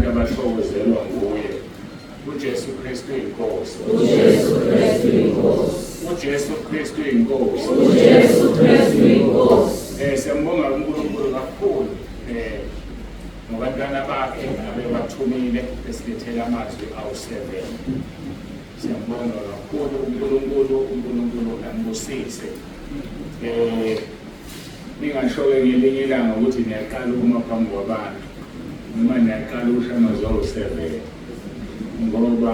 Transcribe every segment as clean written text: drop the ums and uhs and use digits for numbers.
abathokozelwa nguye. uJesu Kristu inkosi. uJesu Kristu inkosi. uJesu Kristu inkosi. uJesu Kristu inkosi. Siyambonga uNkulunkulu kakhulu ngabantwana bakhe abebathumile besilethela amazwi awu-7. Siyambonga kakhulu uNkulunkulu ambusise. Ningasho-ke ngelinye ilanga ukuthi niyaqala ukuma phambi kwabantu noma niyaqala ukusho amazwi awu-7 ngoba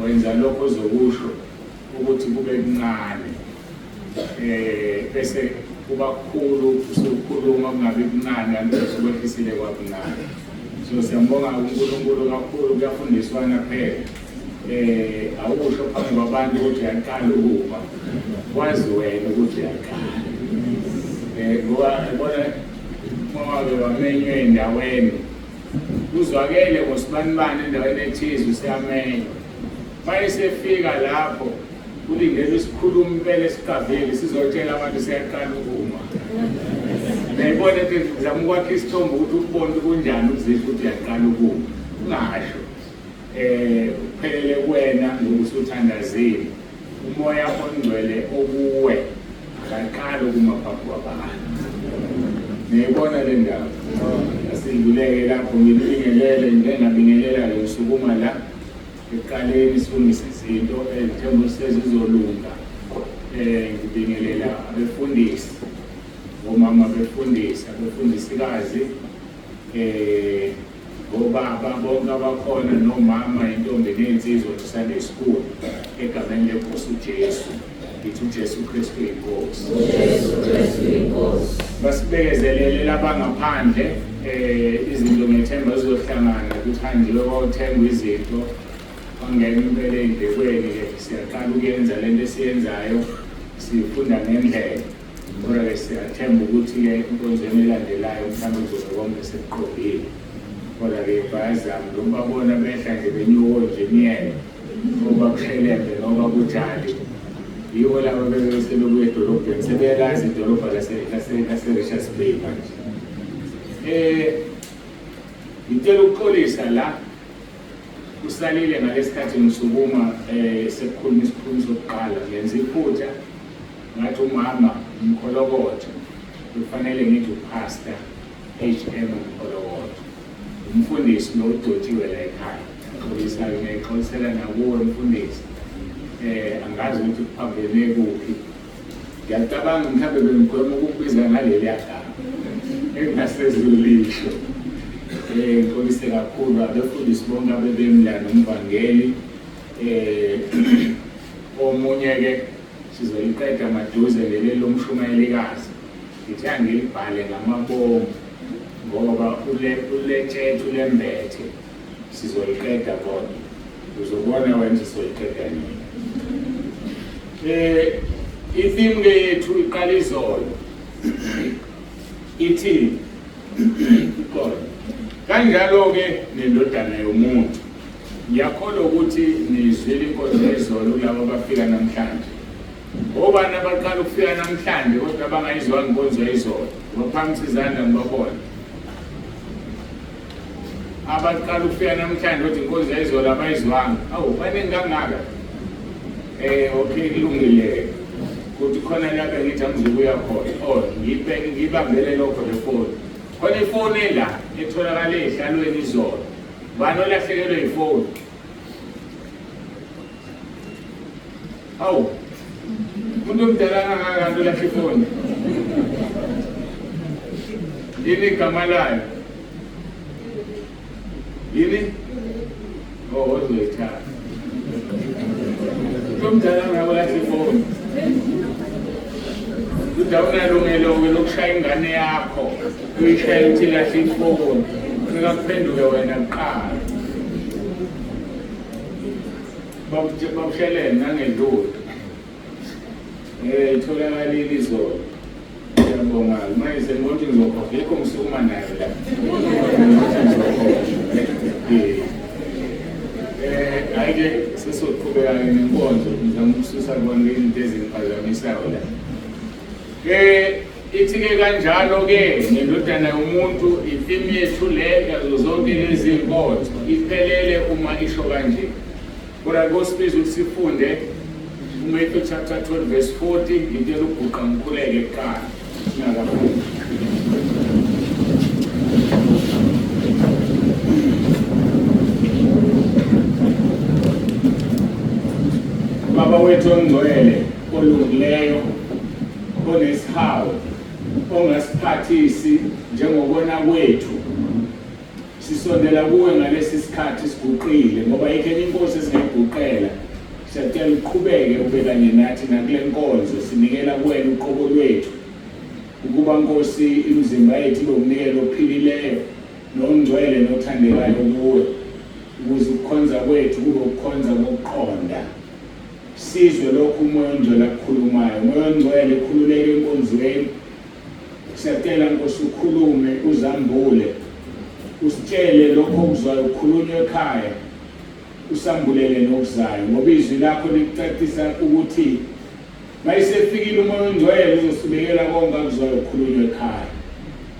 wenza lokho ozokusho ukuthi kube kuncane bese kuba kukhulu usukhuluma kungabi kuncane kanti usukwehlisile kwakuncane. So siyambonga uNkulunkulu kakhulu kuyafundiswana phela. Awusho phambi kwabantu ukuthi uyaqala ukuma wazi wena ukuthi uyaqala. Ngoba yabona uma wamenywe endaweni uzwakele ngosibanibani endaweni ethize usiyamenywa. Maye sefika lapho kulingela isikhuluma impela esigavile sizotshela abantu siyaqala ukuma. Nayibona ukuthi ngizama ukwakha isithombe ukuthi ukubone kunjani ukuzizwa ukuthi uyaqala ukuma. Ungasho kuphelele kuwena ngokusuthandazile umoya ongcwele okuwe akaqala ukuma phambi kwabantu. Niyibona le ndaba asinduleke lapho ngibingelele ngingabingelela lo sukuma la eqaleni silungise izinto ezithemba sezizolunga. Ngibingelela abefundisi omama abefundisikazi obaba bonke abakhona nomama intombi nensizwa Sunday school egameni lenkosi uJesu. Ngithi uJesu Kristu inkosi. uJesu Kristu inkosi. Basibekezelele labangaphandle izinto ngethemba zizohlangana ukuthi hanjiwe kwawuthengwa izinto bangena impela ey'ndlekweni. Siyaqala ukuyenza lento esiyenzayo sifunda ngendlela kodwa-ke siyathemba ukuthi-ke enkonzweni elandelayo mhlawumbe kuzobe konke sekuqondile. Kodwa-ke bayazama noma babona behla nje benyuka onjiniyela oba kushelembe noma kujali yiwo labo bebesebebuya edolobheni sebeyalazi idolobha lase-Richards Bay manje. Ngicela ukuxolisa la usalile ngalesikhathi ngisukuma sekukhuluma isikhulumi sokuqala ngenza iphutha ngathi umama Mkholokoto kufanele ngithi uPastor HM Mkholokoto umfundisi lo udotshiwe la ekhaya. Ngixolisayo ngiyayixolisela nakuwe mfundisi. Angazi ukuthi kuphambene kuphi. Ngiyacabanga mhlawumbe bengigwema ukukubiza ngaleli yagama engingasezulisho. Ngixolise kakhulu abefundisi bonke abebemlana umvangeli. Omunye-ke sizoyiqeda maduze leli lomshumayelikazi. Ngithi angilibhale ngamabomu ngoba ulethethe ulembethe sizoyiqeda kodwa uzobona wena sizoyiqeda nini. Itheme yethu iqala izolo ithi kodwa kanjalo-ke nendodana yomuntu. Ngiyakholwa ukuthi nizwile inkonzo yezolo kulabo abafika namhlanje. Obani abaqala ukufika namhlanje kodwa bangayizwanga inkonzo yezolo baphakamisa izandla ngibabona. Abaqala ukufika namhlanje kodwa inkonzo yezolo abayizwanga. Awu baningi kangaka. Okay kulungile ukuthi khona lapha ngithi angizukuya khona ngibambele lokho lefoni khona ifoni la etholakala ehlalweni izolo. Bani olahlekelwe ifoni? Awu umuntu omdala kangaka olahla ifoni yini igama layo yini? Ozoyithatha umdala ngabulahla ifoni. Udawunalungelo lokushaya ingane yakho uyishaya ukuthi lahle ifoni ngakuphenduke wena kuqala. Babushelene nangendlula. Itholakalile izolo. Ngiyabonga manje senibona ukuthi ngizokhokha yikho ngisukuma nayo la. Hhayi-ke sesoqhubeka-ke nenkonzo ngizama ukususa kubona izinto ezingiphazamisayo la. ithi-ke kanjalo-ke nendodana yomuntu ifilimu yethu le yazo zonke lezi zinkonzo iphelele uma isho kanje. Kodwa ngosibiza ukuthi sifunde uMatthew chapter 12 verse 40 ngitshela uguqa ngikhuleke kuqala singakafundi. Baba wethu ongcwele olungileyo onesihawu ongasiphathisi njengokubona kwethu sisondela kuwe ngalesi sikhathi siguqile ngoba yikho inkosi esingayiguqela. Siyacela uqhubeke ube kanye nathi nakule nkonzo sinikela kuwena uqobo lwethu ukuba Nkosi imizimba yethu ibe umnikelo ophilileyo nongcwele nothandekayo kuwe ukuze ukukhonza kwethu kube ukukhonza kokuqonda. Sizwe lokhu umoya ongcwele akukhulumayo. Umoya ongcwele ukhululeke enkonzweni. Siyacela Nkosi ukhulume uzambule usitshele lokho okuzwayo ukhulunywe ekhaya usambulele nokuzayo ngoba izwi lakho likucacisa ukuthi mayisefikile umoya ongcwele uzosibekela konke akuzwayo ukhulunywe ekhaya.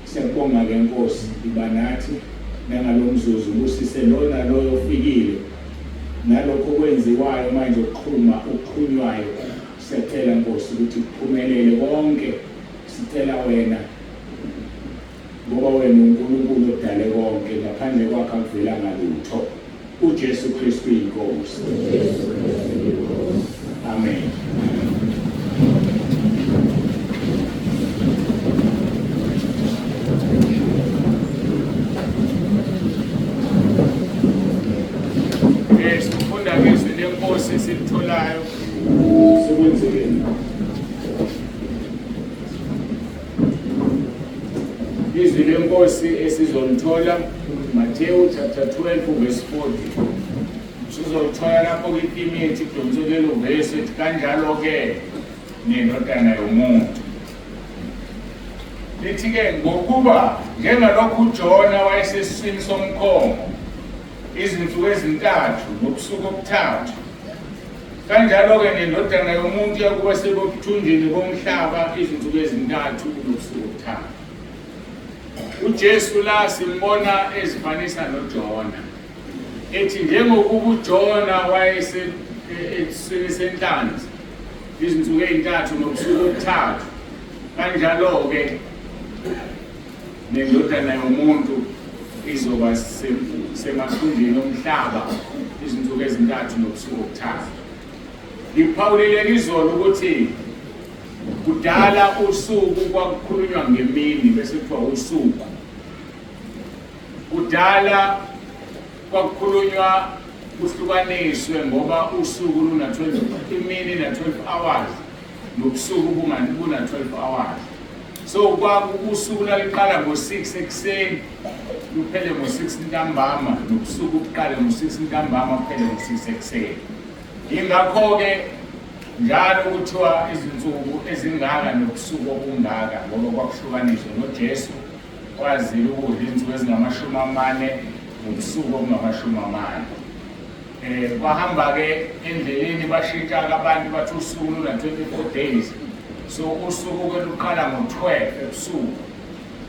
Siyabonga-ke Nkosi iba nathi nangalomzuzu ubusise lona loyo ofikile nalokho okwenziwayo manje okuqhunywayo. Siyacela Nkosi ukuthi kuphumelele konke. Sicela wena ngoba wena uNkulunkulu odale konke ngaphandle kwakho akuvelanga lutho. uJesu Kristu inkosi. Amen. Sifunda ngezwi lenkosi esilitholayo sekwenzekeni. Izwi lenkosi esizolithola Matthew chapter 12 verse 40. Sizolithola lapho kwithimi yethu idonselelo verse ethi kanjalo-ke nendodana yomuntu. Lithi-ke ngokuba njengalokhu uJona wayesesiswini somkhongo izinsuku ezintathu nobusuku obuthathu, kanjalo-ke nendodana yomuntu yakuba sebuthunjini bomhlaba izinsuku ezintathu nobusuku obuthathu. uJesu la simbona ezifanisa noJona ethi njengokuba uJona wayesesiswini senhlanzi izinsuku ezintathu nobusuku obuthathu, kanjalo-ke nendodana yomuntu izoba semathunjini omhlaba izinsuku ezintathu nobusuku obuthathu. Ngiphawulile izolo ukuthi kudala usuku kwakukhulunywa ngemini bese kuthiwa usuku. Kudala kwakukhulunywa kuhlukaniswe ngoba usuku luna 12 imini na 12 hours nobusuku buna 12 hours. So usuku laliqala ngo6 ekuseni luphele ngo6 ntambama nobusuku buqale ngo6 ntambama kuphele ngo6 ekuseni. Ingakho-ke njalo kuthiwa izinsuku ezingaka nobusuku obungaka ngoba kwakuhlukaniswa noJesu kwazile ukudla izinsuku ezingama40 nobusuku obungama40. Bahamba-ke endleleni bashintsha-ke abantu bathi usuku luna 24 days. So usuku-ke luqala ngo12 ebusuku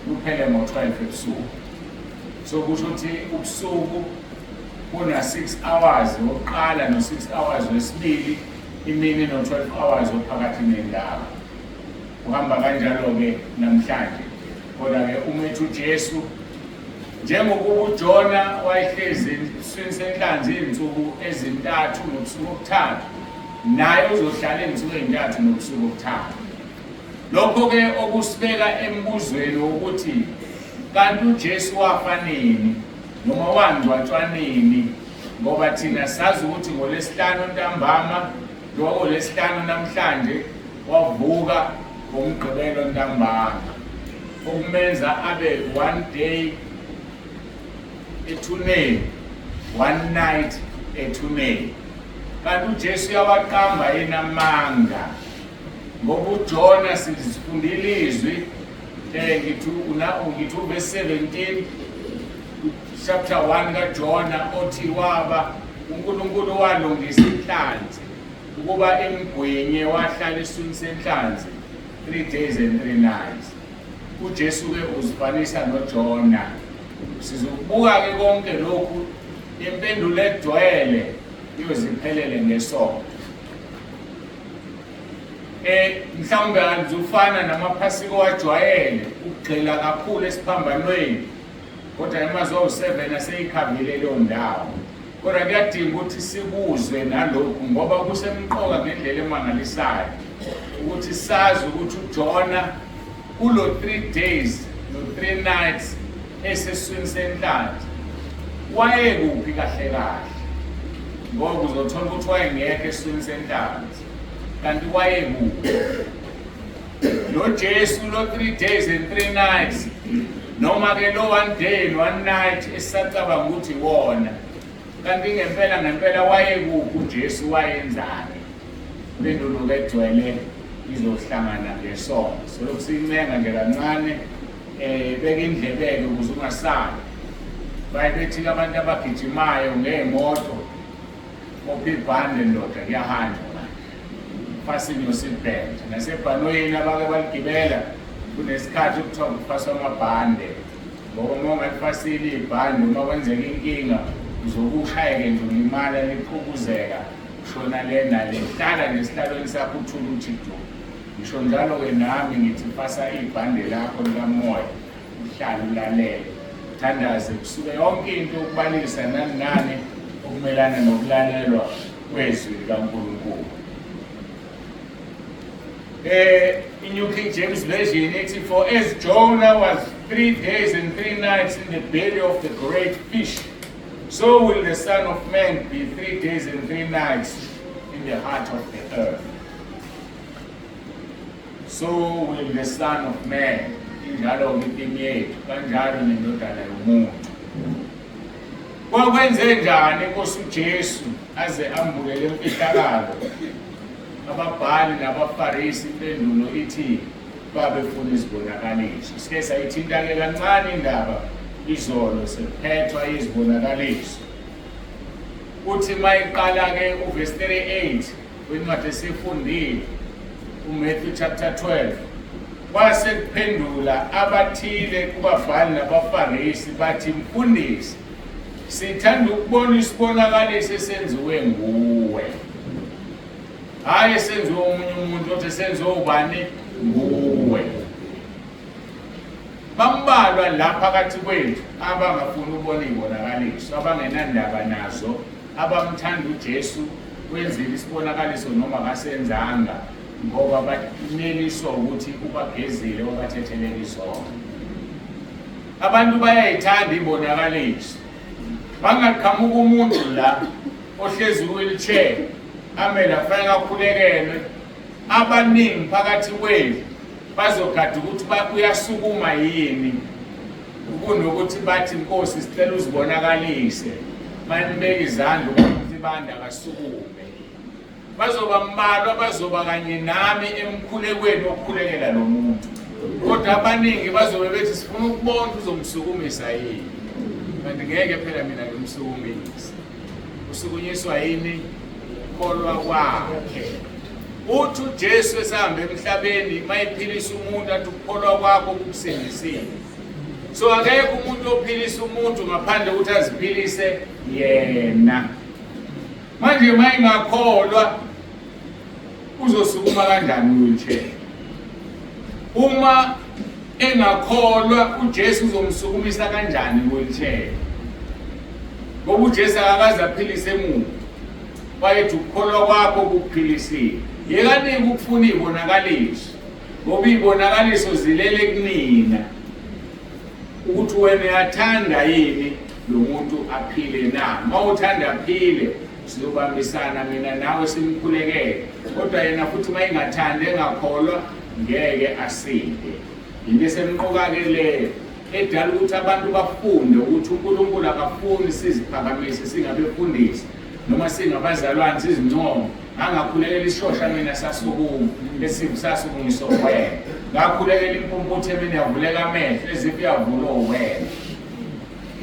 luphele ngo12 ebusuku. So kusho ukuthi ubusuku kuna 6 hours wokuqala no6 hours wesibili, imini no12 hours ophakathi nendawo. Uhamba kanjalo-ke namhlanje. Kodwa-ke umethu uJesu njengokuba uJona wayehlezi esiswini senhlanzi izinsuku ezintathu nobusuku obuthathu, naye uzohlala izinsuku ezintathu nobusuku obuthathu. Lokho-ke okusibeka embuzweni wokuthi kanti uJesu wafa nini noma wangcwatshwa nini, ngoba thina sazi ukuthi ngoLwesihlanu ntambama ngoLwesihlanu namhlanje wavuka ngomgqibelo ntambama, ukumenza abe one day ethuneni, one night ethuneni. Kanti uJesu yawaqamba yena amanga ngoba uJona sizifundile izwi ngithi verse 17 chapter 1 kaJona othi waba uNkulunkulu walungisa inhlanzi ukuba imgwinye wahlala eswini senhlanzi 3 days and 3 nights. uJesu-ke uzifanisa noJona. Sizokubuka-ke konke lokhu impendulo egcwele iyoziphelele ngesono. Mhlawumbe azufana namaphasiko wajwayele ukugxila kakhulu esiphambanweni, kodwa emazwi 7 aseyikhavile leyo ndawo. Kodwa kuyadinga ukuthi sibuzwe nalokhu ngoba kusemqoka ngendlela emangalisayo ukuthi sazi ukuthi uJona kulo 3 days no 3 nights eseswini senhlanzi wayekuphi kahle kahle, ngoba uzothola ukuthi wayengekho eswini senhlanzi kanti wayekuphi. Lo Jesu lo 3 days and 3 nights noma ke lo 1 day and 1 night esacabanga ukuthi wona, kanti ngempela wayekuphi uJesu, wayenzani? Impendulo egcwele izohlangana ngesono. Selokhu siyincenga nje kancane beka indlebeke ukuze ungasali. Bayebethi abantu abagijimayo ngey'moto opha ibhande ndoda kuyahanjwa fasini yosibhende. Nasebhanoyini abake baligibela kunesikhathi okuthiwa kufaswa amabhande, ngoba uma ungalifasile ibhande uma kwenzeka inkinga uzokushayeke nje ulimala liphukuzeka shona lena lihlala nesihlalweni sakho uthula uthi du. Ngisho njalo-ke nami ngithi fasa ibhande lakho likamoya uhlale ulalele thandaze kusuke yonke into ukubalisa nani okumelana nokulalelwa kwezwi likaNkulunkulu. In New King James Version ithi, for as Jonah was 3 days and 3 nights in the belly of the great fish, so will the Son of Man be 3 days and 3 nights in the heart of the earth. So will the Son of Man, injalo ngitimi yethu, kanjalo nendodana yomuntu. Kwakwenze njani Nkosi uJesu aze ambulele imfihlakalo? Ababhali nabaFarisi impendulo ithi babefuna izibonakaliso. Sike sayithinta-ke kancane indaba izolo sephethwa izibonakaliso. Uthi mayiqala-ke uverse 38 wencwadi esifundile uMatthew chapter 12, kwase kuphendula abathile kubabhali nabaFarisi bathi, mfundisi, sithanda ukubona isibonakaliso esenziwe nguwe, hayi esenziwe omunye umuntu, othi esenziwe ubani? Nguwe. Bambalwa la phakathi kwethu abangafuni ukubona izibonakaliso, abangenandaba nazo, abamthanda uJesu wenzile isibonakaliso noma kasenzanga, ngoba baneliswa ukuthi ubagezile obathethelele izono. Abantu bayayithanda izibonakaliso. Bangaqhamuka umuntu la ohlezi wheelchair amela kufanele akhulekelwe, abaningi phakathi kwethu bazogada ukuthi uyasukuma yini, kunokuthi bathi Nkosi sicela uzibonakalise, manibeka izandla ukuthi banda akasukume. Bazoba mbalwa, bazoba kanye nami emkhulekweni wokukhulekela lo muntu, kodwa abaningi bazobe bethi sifuna ukubona uzomsukumisa yini. Kanti ngeke phela mina ngimsukumise. Usukunyiswa yini? Kholwa kwakhe. Uthi uJesu esahamba emhlabeni mayiphilisa umuntu athi ukukholwa kwakho kukusindisile. So akekho umuntu ophilisa umuntu ngaphandle ukuthi aziphilise yena. Manje mayingakholwa uzosukuma kanjani wheelchair? Uma engakholwa uJesu uzomsukumisa kanjani wheelchair? Ngoba uJesu akakaze aphilise umuntu. Wayethi ukukholwa kwakho kukuphilisile. Yekaningi ukufuna izibonakaliso, ngoba izibonakaliso zilele kunina ukuthi wena uyathanda yini lo muntu aphile na. Uma uthanda aphile sizobambisana mina nawe simkhulekele, kodwa yena futhi uma engathandi engakholwa ngeke asinde. Into esemqoka-ke leyo edala ukuthi abantu bafunde ukuthi uNkulunkulu akafuni siziphakamise singabefundisi noma singabazalwane sizincomo. Angakhulekela isishosha mina sasukuma esibu sasukumiswa wena, ngakhulekela impumputhe mina yavuleka amehlo eziphi yavula owena.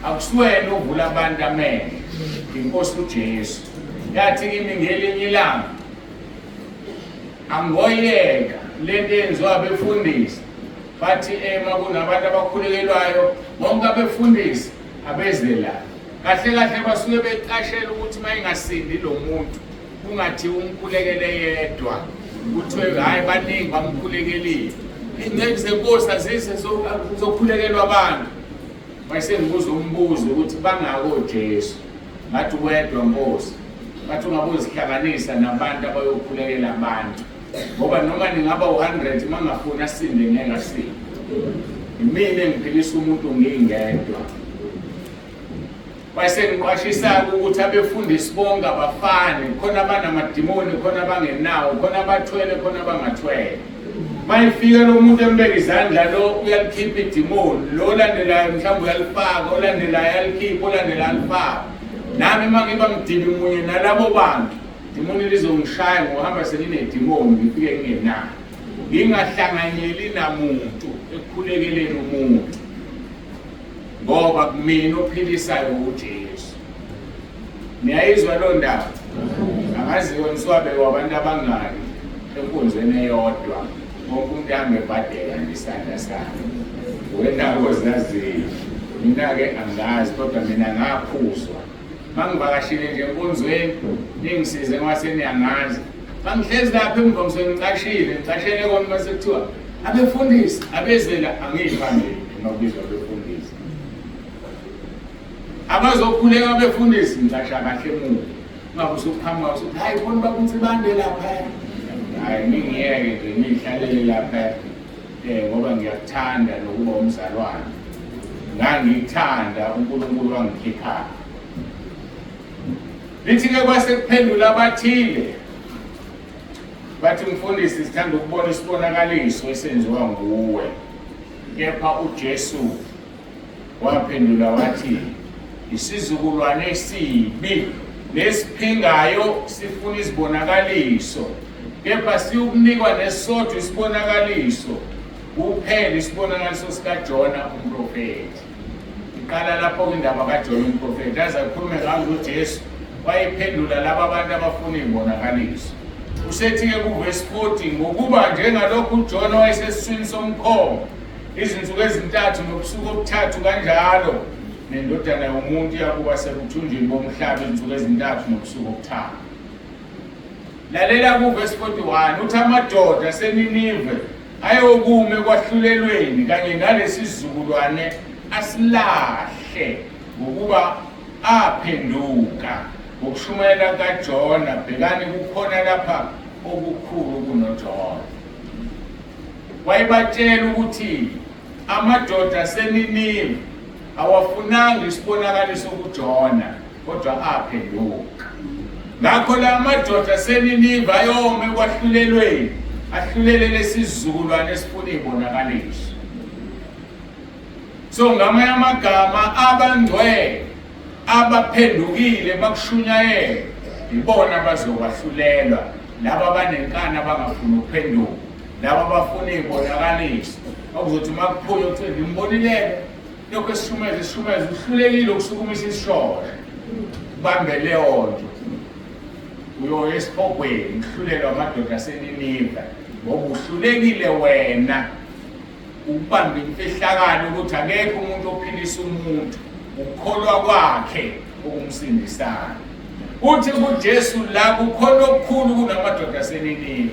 Akusuwena uvula abantu amehlo, iNkosi uJesu. Yathi kimi ngelinye ilanga angoyeka lento eyenziwa abefundisi bathi kunabantu abakhulekelwayo bonke abefundisi abeze la kahle kahle basuke beqashela ukuthi mayingasindi lo muntu kungathi umkhulekele yedwa kuthiwe hayi baningi bamkhulekelile ingcebo zenkosi azise zokukhulekelwa abantu mase ngibuza umbuzo ukuthi bangako Jesu ngathi wedwa Nkosi bathi ungabuzihlanganisa nabantu abayokhulekela abantu ngoba noma ningaba u100 mangafuna sinde ngeke asinde imini engiphilisa umuntu ngingedwa base ngiqwashisa ukuthi abefundisi bonke abafane khona abanamadimoni khona abangenawo khona abathwele khona abangathwele mayifika lo muntu embeka izandla lo uyalikhipha idimoni lo landelayo mhlawumbe uyalifaka olandelayo alikhipha olandelayo alifaka nami mangiba mdini munye nalabo bantu idimoni lizongishaya ngohamba selinedimoni ngifike ngingenayo ngingahlanganyeli namuntu ekukhulekeleni umuntu ngoba kumina ophilisayo uJesu niyayizwa lo ndaba angaziwe niswabe wabantu abangani enkonzweni eyodwa wonke umuntu ahambe ebhadela ngesandla sakhe wena ozaziyo mina-ke angazi kodwa mina ngaphuzwa mangivakashile nje enkonzweni ningisize ngoba seniyangazi mangihlezi lapha emva ngicashele kwami mase kuthiwa abefundisi abezela angiyifambeli nokubizwa abefundisi abazokhuleka abefundisi ngicasha kahle emuva ungabe usuqhamuka usuthi hayi bona bakunsibande lapha hayi ngingiyeke nje ngihlalele lapha ngoba ngiyakuthanda nokuba umzalwane ngangithanda uNkulunkulu wangikhipha lithi-ke kwasekuphendula abathile bathi mfundisi sithanda ukubona isibonakaliso esenziwa nguwe kepha uJesu waphendula wathi isizukulwane esibi nesiphingayo sifuna isibonakaliso kepha siyukunikwa nesodwa isibonakaliso kuphela isibonakaliso sikaJona umprofeti iqala lapho kwindaba kaJona umprofeti azakhulume ngayo uJesu wayephendula laba abantu abafuna izibonakaliso usethi-ke kuverse 40 ngokuba njengalokhu uJona wayesesiswini somkhomo izinsuku ezintathu nobusuku obuthathu kanjalo nendodana yomuntu yakuba sebuthunjini bomhlaba izinsuku ezintathu nobusuku obuthathu. Lalela kuverse 41 uthi amadoda aseNinive ayokume kwahlulelweni kanye nalesi sizukulwane asilahle ngokuba aphenduka ngokushumayela kaJona. Bhekani kukhona lapha okukhulu kunoJona. Wayebatshela ukuthi amadoda aseNinive awafunanga isibonakaliso kuJona kodwa aphenduka. Ngakho la madoda aseNinive ayome kwahlulelweni ahlulele lesizukulwane esifuna izibonakaliso. So ngamanye amagama abangcwele abaphendukile bakushunyayela ibona bazokwahlulelwa, laba abanenkani abangafuni ukuphenduka, laba abafuna izibonakaliso okuzothi makuphuye ukuthi ngimbonileke lokho esishumeze uhlulekile ukusukumisa isishosha ubambe leyo nto uyo esiphogweni uhlulelwa amadoda aseNinive ngoba uhlulekile wena ukubamba imfihlakalo ukuthi akekho umuntu ophilisa umuntu ukukholwa kwakhe okumsindisayo. Uthi kuJesu la kukhona okukhulu kunamadoda aseNinive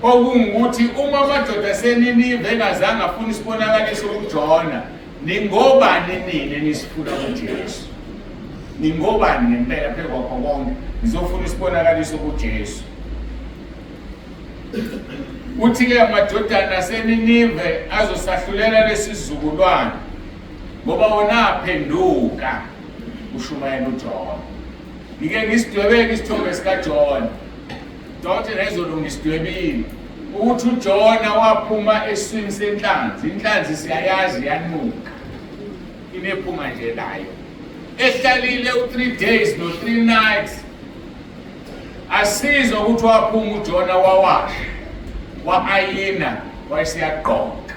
okungukuthi uma amadoda aseNinive engazange afuna isibonakaliso kuJona, ningobani nini nisifuna kuJesu? Ningobani ngempela phezu kwakho konke nizofuna isibonakaliso kuJesu? Uthi-ke amadodana aseNinive azosahlulela lesizukulwane ngoba wona aphenduka ushumayela uJona. Ngike ngisidwebeke isithombe sikaJona. Dawuthi nezolunga isidwebile ukuthi uJona waphuma eswini senhlanzi. Inhlanzi siyayazi yanuka, inephunga nje layo. Ehlalile u3 days no 3 nights. Asizwa ukuthi waphuma uJona wawasha wa-ayina wayesiyaqoqa.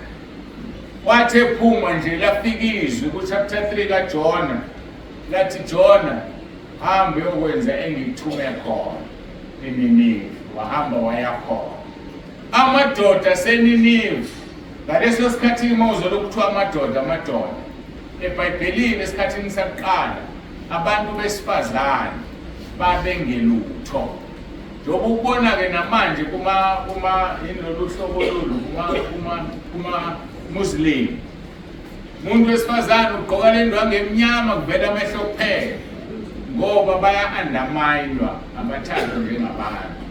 Wathi ephuma nje lafika izwi ku-chapter 3 kaJona lathi Jona hambe uyokwenza engithume khona eNinive. Wahamba wayakhona. Amadoda aseNinive ngaleso sikhathi imozolo lokuthiwa amadoda eBhayibhelini esikhathini sakuqala abantu besifazane babengelutho. Njengoba ukubona-ke namanje kuma yilolu hlobo lolu kuma Muslim, umuntu wesifazane ugqoka le ndwangu emnyama kuvela amehlo kuphela ngoba baya-underminwa abathathwa njengabantu.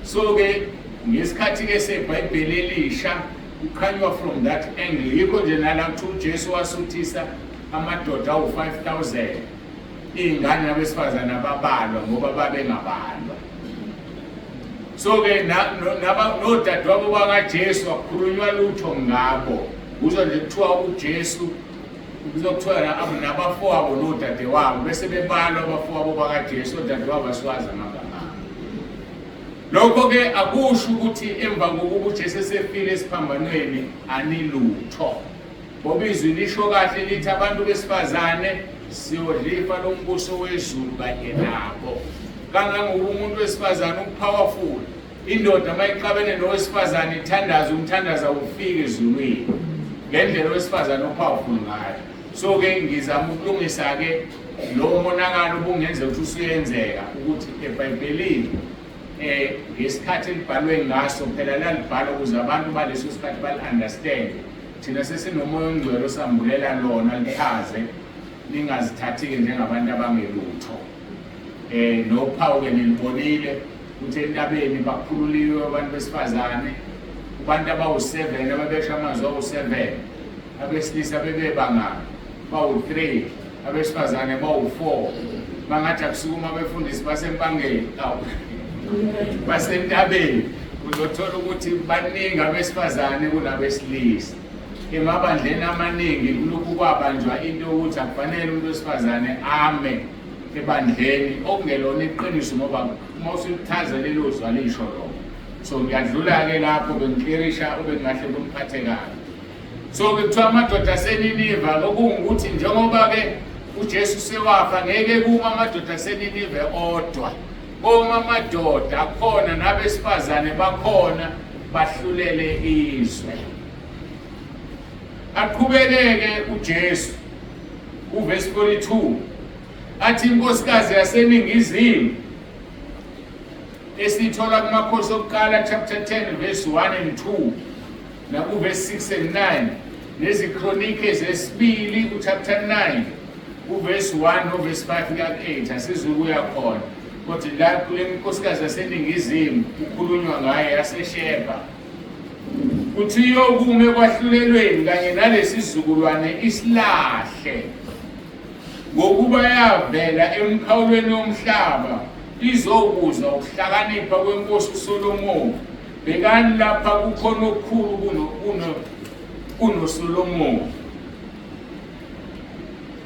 So-ke ngesikhathi-ke seBhayibheli elisha ukhanywa from that angle. Yikho nje nala kuthiwa uJesu wasuthisa amadoda awu-5,000 iy'ngane nabesifazane ababalwa ngoba babengabalwa. So-ke nodadewabo bakaJesu akukhulunywa lutho ngabo. Kuzwa nje kuthiwa uJesu kuzokuthiwa nabafowabo nodadewabo bese bebalwa abafowabo bakaJesu, odadewabo asiwazi amagama abo. Lokho-ke akusho ukuthi emva kokuba uJesu esefile esiphambanweni anilutho. Ngoba izwi lisho kahle lithi abantu besifazane siyodlifa lombuso wezulu kanye nabo. Kangangoba umuntu wesifazane upowerful, indoda mayiqabene nowesifazane ithandaza, umthandaza ufike ezulwini ngendlela owesifazane upowerful ngayo. So-ke ngizama ukulungisa-ke lo monakalo obungenzeka ukuthi usuyenzeka ukuthi eBhayibhelini ngesikhathi elibhalwe ngaso phela lalibhalwa ukuze abantu baleso sikhathi bali-understand. Thina sesinomoya ongcwele osambulela lona lichaze lingazithathi-ke njengabantu abangelutho. Nophawu-ke nilibonile ukuthi entabeni bakhululiwe abantu besifazane, abantu abawu-7 ababesha amazwi awu-7, abesilisa bebebangaki bawu-3, abesifazane bawu-4. Bangathi akusukuma abefundisi basempangeni basentabeni uzothola ukuthi baningi abesifazane kunabesilisa. Emabandleni amaningi kulokhu kwabanjwa into yokuthi akufanele umuntu wesifazane ame ebandleni, okungelona iqiniso ngoba uma usulichaza lelo zwi alisho lokho. So ngiyadlula-ke lapho bengiklirisha obengahle kumphathe kabi. So-ke kuthiwa amadoda aseNiniva lokungukuthi njengoba-ke uJesu sewafa ngeke kuma amadoda aseNinive odwa. Uma amadoda akhona nabesifazane bakhona bahlulele izwe. Aqhubekeke uJesu uverse 42 athi inkosikazi yaseNingizimu esithola kumakhosi okuqala chapter 10 verse 1 and 2 nakuverse 6 and 9 nezikronike zesibili kuchapter 9 uverse 1 noverse 5 kuya-8 asizukuya khona. Kodwa la kule nkosikazi yaseNingizimu kukhulunywa ngayo yaseSheba kuthi yokume kwahlulelweni kanye nalesi sizukulwane isilahle ngokuba yavela emkhawulweni womhlaba izokuza ukuhlakanipha kwenkosi uSolomoni. Bekani lapha kukhona okukhulu kunoSolomoni.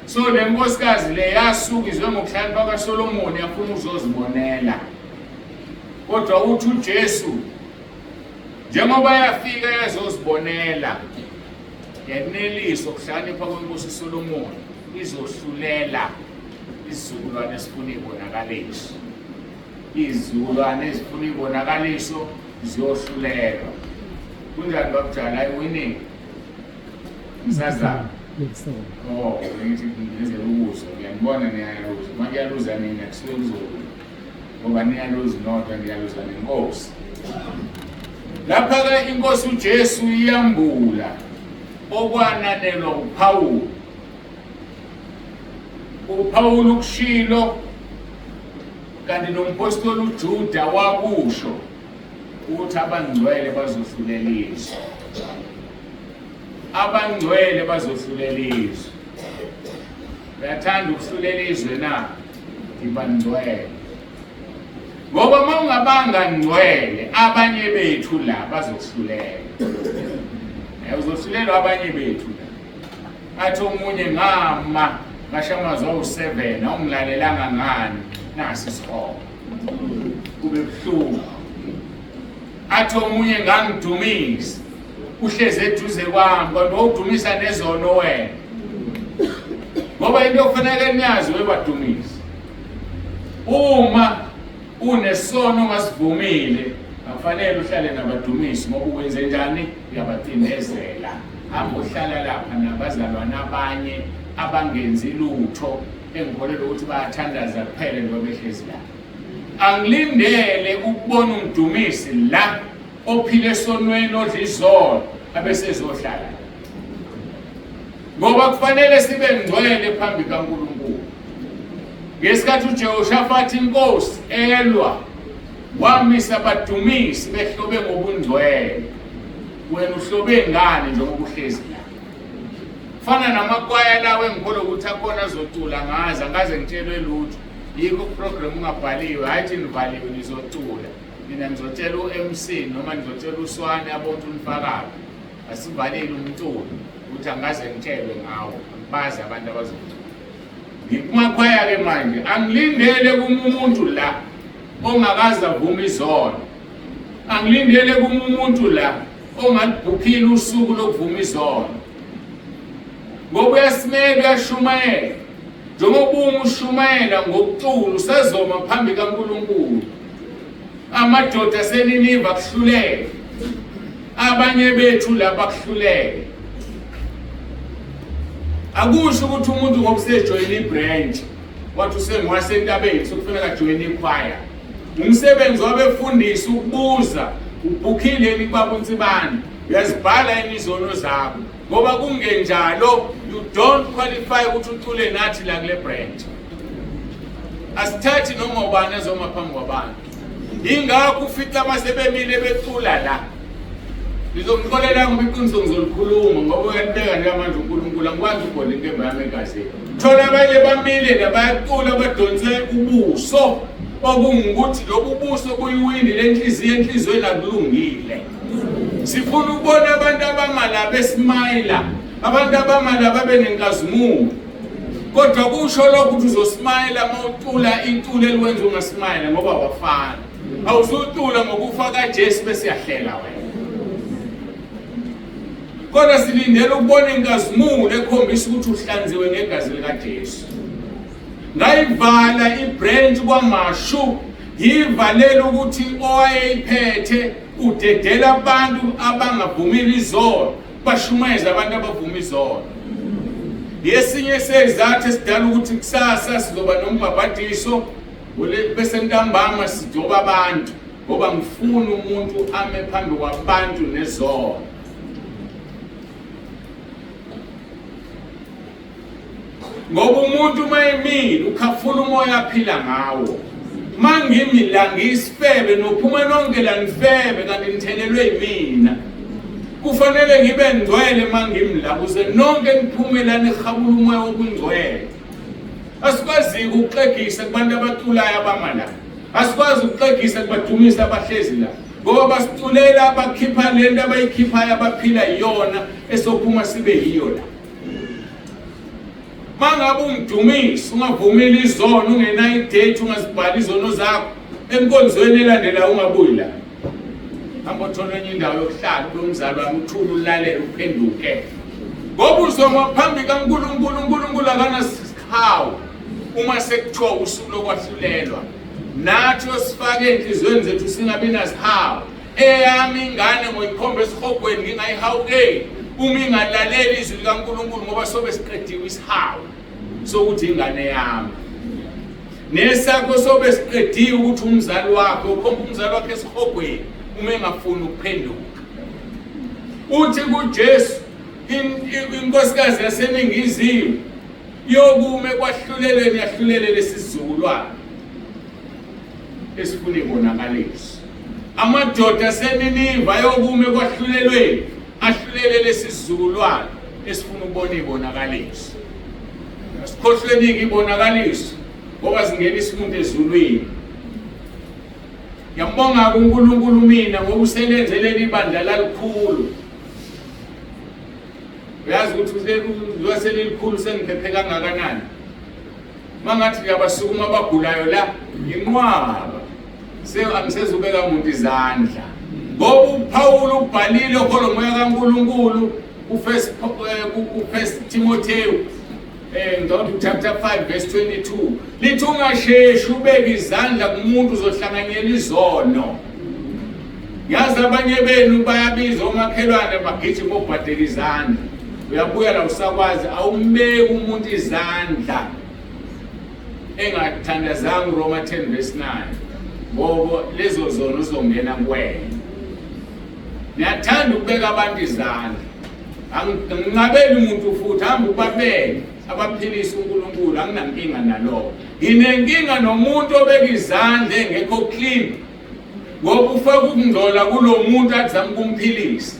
So le nkosikazi le yasuka izwe ngokuhlakanipha kaSolomoni yafuna uzozibonela. Kodwa uthi uJesu njengoba yafika yazozibonela yaneliso ukuhlakanipha kwenkosi uSolomoni izohlulela isizukulwane esifuna ibonakaliso. Izizukulwane ezifuna ibonakaliso ziyohlulelwa. Kunjani babujala ayiwinning msazana? Oh, ngithi ngize ukuzo ngiyabona niyaluza. Manje yaluza nini akusuke kuzokuba ngoba niyaluza nodwa niyaluza nenkosi. Lapha-ke inkosi uJesu iyambula okwananelwa uPhawuli. uPhawuli ukushilo kanti nompostoli uJuda wakusho ukuthi abangcwele bazohlulela izwe. Abangcwele bazohlulela izwe. Bayathanda ukuhlulela izwe na? Ibangcwele. Ngoba uma ungabanga ngcwele abanye bethu la bazohlulela. Uzohlulelwa abanye bethu la. Athi omunye ngama ngashamazwa u7 awungilalelanga ngani nasi isihomo. Kube buhlungu. Athi omunye ngangidumisa uhleze eduze kwami kodwa udumisa nezono wena. Ngoba into okufanele niyazi webadumisa. Uma unesono ngasivumile akufanele uhlale nabadumisi ngoba ukwenze njani uyabacindezela. Hamba uhlala lapha nabazalwane abanye abangenzi lutho engikholelwa ukuthi bayathandaza kuphela njengoba behlezi la. Angilindele ukubona umdumisi la ophile esonweni odla izolo abesezohlala, ngoba kufanele sibe ngcwele phambi kaNkulunkulu. Ngesikhathi uJehoshafathi inkosi elwa wamisa abadumisi behlobe ngobungcwele, wena uhlobe ngani njengoba uhlezi la? Fana namakwaya lawo engikholwa ukuthi akhona azocula ngaze angaze ngitshelwe lutho. Yiko program ungabhaliwe, hayi nivaliwe nizocula. Mina ngizotshela uMC noma ngizotshela uSwane abonke unifakayo. Asivalile umculo ukuthi angaze ngitshelwe ngawo. Bazi abantu abazocula. Ngikumakhwaya ke manje angilindele kumuntu la ongakaze avuma izono. Angilindele kumuntu la ongalibhukhile usuku lokuvuma izono. Ngoba uyasimela uyashumayela. Njengoba ushumayela ngokucula usazoma phambi kaNkulunkulu. Amadoda aseNiniva akuhlulele. Abanye bethu laba kuhlulele. Akusho ukuthi umuntu ngoba usejoyina ibranch wathi usengiwasentabeni sokufanele ajoyine ichoir. Umsebenzi wabefundisa ukubuza ubhukhile baba uNsibani uyazibhala imizono zakho, ngoba kungenjalo you don't qualify ukuthi ucule nathi la kule branch. Asithathi noma ubani ezoma phambi kwabantu. Ingakho ufica masebemile becula la. Ngizomxolela ngoba iqiniso ngizolikhuluma ngoba uyabeka nje manje uNkulunkulu angikwazi ukubona inkemba yami egazini. Thola abanye bamile nabayacula badonse ubuso okungukuthi lobu buso buyiwini lenhliziyo enhlizweni akulungile. Sifuna ukubona abantu abamala besmile, abantu abamala babe nenkazimulo. Kodwa kusho lokho ukuthi uzosmile mawucula iculo eliwenza ungasmile ngoba wafana. Awusucula ngokufa kaJesu bese yahlela wena. Kodwa silindele ukubona inkazimulo ekhombisa ukuthi uhlanziwe ngegazi likaJesu. Ngayivala ibranch kwaMashu, yivalela ukuthi owayeyiphethe udedela abantu abangavumile izono, bashumayeza abantu abavuma izono. Yesinye sezathu esidala ukuthi kusasa sizoba nombhabhadiso bese ntambama sijoba abantu, ngoba ngifuna umuntu ame phambi kwabantu nezono. Ngoba umuntu mayemile ukhafula umoya aphila ngawo. Mangimi la ngisifebe nophuma nonke la nifebe kanti nithelelwe yimina. Kufanele ngibe ngcwele mangimi la ukuze nonke niphumela nihabula umoya wobungcwele. Asikwazi ukuxegisa kubantu abaculayo abamala. Asikwazi ukuxegisa kubadumisa abahlezi la. Ngoba basiculela abakhipha lento abayikhiphayo abaphila yiyona esophuma sibe yiyo la. Mangabe umdumisi ungavumile izono ungenayo idate ungazibhala izono zakho enkonzweni elandela ungabuyi la. Hamba uthola enye indawo yokuhlala ube umzali wami uthula ulalele uphenduke. Ngoba uzoma phambi kaNkulunkulu, uNkulunkulu akanasihawu uma sekuthiwa usuku lokwahlulelwa. Nathi osifake enhlizweni zethu singabi nasihawu. Eyami ingane ngoyikhomba esihogweni ngingayihawukeli. Uma ingalaleli izwi likaNkulunkulu ngoba sobe siqediwe isihawu sokuthi ingane yami. Nesakho sobe siqediwe ukuthi umzali wakho ukhomba umzali wakhe esihogweni uma engafuni ukuphenduka. Uthi kuJesu inkosikazi yaseNingizimu yokume kwahlulelweni yahlulele lesizukulwane esifuna ibonakaliso. Amadoda aseNiniva yokume kwahlulelweni ahlulele lesizukulwane esifuna ukubona ibonakaliso. Sikhohlweni ibonakaliso ngoba zingenisa umuntu ezulwini. Ngiyambonga uNkulunkulu mina ngoba uselenzelele ibandla lalikhulu. Uyazi ukuthi uselelikhulu sengiphephe kangakanani. Mangathi ngiyabasukuma abagulayo la inqwaba. Angisezubeka umuntu izandla. Ngoba uPaul ubhalile kholo moya kaNkulunkulu uFirst Timothy chapter 5 verse 22. Lithi ungasheshi ubeka izandla kumuntu uzohlanganyela izono. yazi abanye benu bayabiza omakhelwane bagijima obhadela izandla. Uyabuya la usakwazi awumbeki umuntu izandla engathandazanga uRoma 10:9 ngoba lezo zono uzongena kuwena. Niyathanda ukubeka abantu izandla. Angingabeli umuntu futhi hamba ubabeke abaphilisa uNkulunkulu anginankinga nalokho. Nginenkinga nomuntu obeka izandla engekho clean ngoba ufaka ukungcola kulo muntu azama ukumphilisa.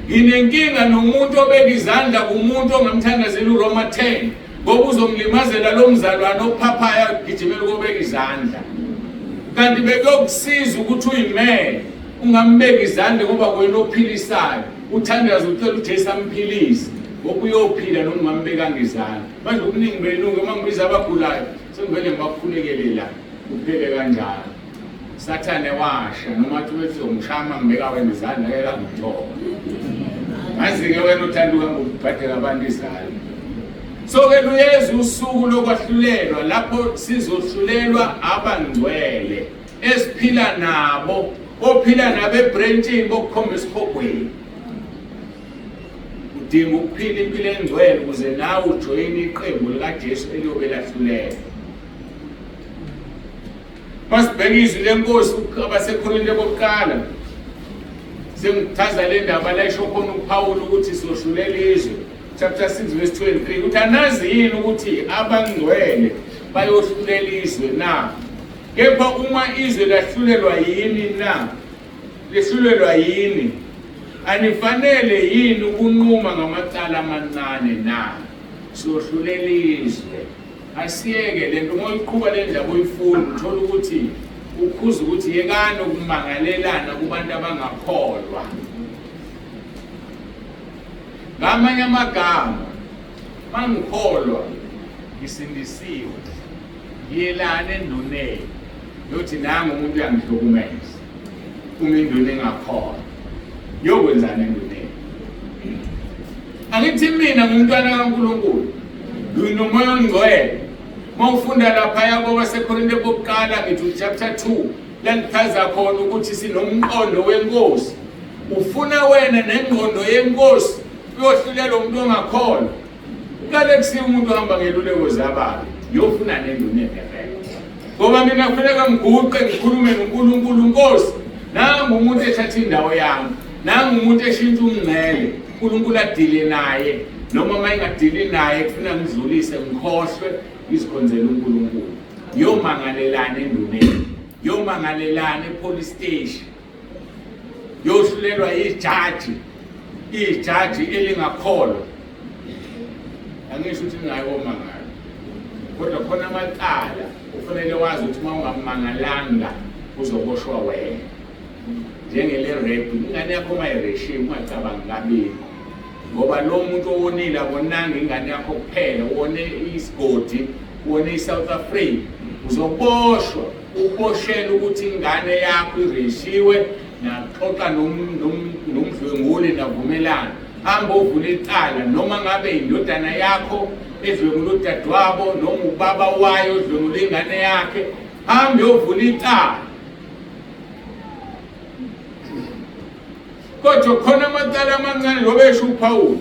Nginenkinga nomuntu obeka izandla kumuntu ongamthandazela uRoma 10 ngoba uzomlimazela lo mzalwane ophaphayo gijimela ukubeka izandla. Kanti bekuyokusiza ukuthi uyimele ungambeki izandla ngoba wena ophilisayo uthandaza ucela uJesu amphilise ngoba uyophila noma ungambekanga izandla. Manje okuningi belungu uma ngibiza abagulayo sengivele ngibakhulekele la uphele kanjalo. Sathane washa noma uthi umshama ngibeka wena izandla ke ngithoba. Mazi-ke wena uthanduka ngokubhadela abantu izandla. So ke luyezu usuku lokwahlulelwa lapho sizohlulelwa abangcwele esiphila nabo ophila nabe branching bokukhomba isikhogweni. Udinga ukuphila impilo engcwele ukuze nawe ujoyine iqembu likaJesu eliyobe lahlulelwa. Masibheke izwi lenkosi abaseKorinte bokuqala. Sengithaza le ndaba la isho khona uPaul ukuthi sohlulela izwe. Chapter 6:23 uthi anazi yini ukuthi abangcwele bayohlulela izwe na? Kepha uma izwe lahlulelwa yini na? Lehlulelwa yini? Anifanele yini ukunquma ngamacala amancane na? Sohlulela izwe. Asiyeke lento moyiqhubha le ndaba oyifuna uthola ukuthi ukhuza ukuthi yekani ukumangalelana kubantu abangakholwa. Ngamanye amagama mangikholwa ngisindisiwe ngiyelana enduneni yothi nanga umuntu uyangihlukumeza uma induna engakholwa yokwenzana enduneni. Angithi mina ngumntwana kaNkulunkulu nginomoya ongcwele. Mawufunda lapha yakoba seKorinte bokuqala ngithi chapter 2 la ngichaza khona ukuthi sinomqondo wenkosi. Ufuna wena nengqondo yenkosi uyohlulela umuntu ongakholwa. Kale kusiya umuntu ohamba ngeluleko zababi yofuna nenduna ephephethe. Ngoba mina kufanele ngiguqe ngikhulume noNkulunkulu Nkosi. Nangu umuntu ethatha indawo yami. Nangu umuntu eshintsha umngcele. uNkulunkulu adile naye noma mayingadili naye kufuna ngidlulise ngikhohlwe izikhonzela uNkulunkulu. Yomangalelana enduneni. Yomangalelana epolice station. Yohlulelwa ijaji elingakholwa. Angisho ukuthi ngayomangala. Kodwa khona amacala ufanele wazi ukuthi uma ungamangalanga uzoboshwa wena. Njengele rape ingane yakho mayireshiwe ungacabanga kabili. Ngoba lo muntu owonile abonanga ingane yakho kuphela, wone isigodi, wone iSouth Africa, uzoboshwa. Uboshela ukuthi ingane yakho ireshiwe naxoxa nomdlwenguli navumelana. Hamba uvule icala noma ngabe indodana yakho edlwengula udadewabo noma ubaba wayo odlwengula ingane yakhe, hamba uyovula icala. Kodwa khona amacala amancane lobesho uPaul.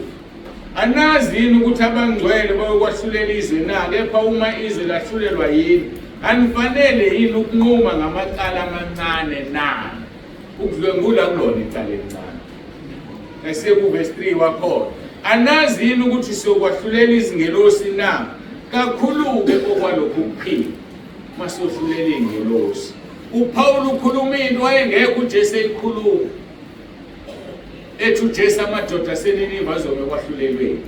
Anazi yini ukuthi abangcwele bayokwahlulela izwe na? Kepha uma izwe lahlulelwa yini, anifanele yini ukunquma ngamacala amancane na? Ukudlwengula kulona icala elincane. Bese ku verse 3 wakhona. Anazi yini ukuthi siyokwahlulela izingelosi na? Kakhulu-ke okwalokhu kuphila masohlulela ingelosi. uPaul ukhuluma into wayengekho uJesu eyikhuluma. Ethi uJesu amadoda aseNiniva azobe kwahlulelweni.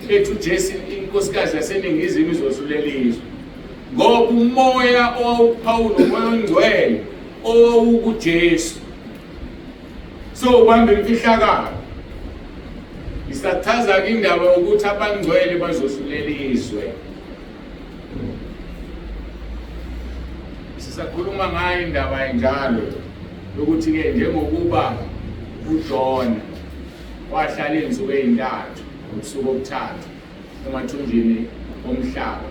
Ethi uJesu inkosikazi yaseNingizimu izohlulela izwe. Ngoba umoya owuPaul umoya ongcwele owukuJesu. So ubambe imfihlakalo. Isathaza ke indaba ukuthi abangcwele bazohlulela izwe. Sisakhuluma ngayo indaba enjalo ukuthi ke njengokuba uJona wahlala insuku ezintathu usuku obuthathu emathunjini omhlaba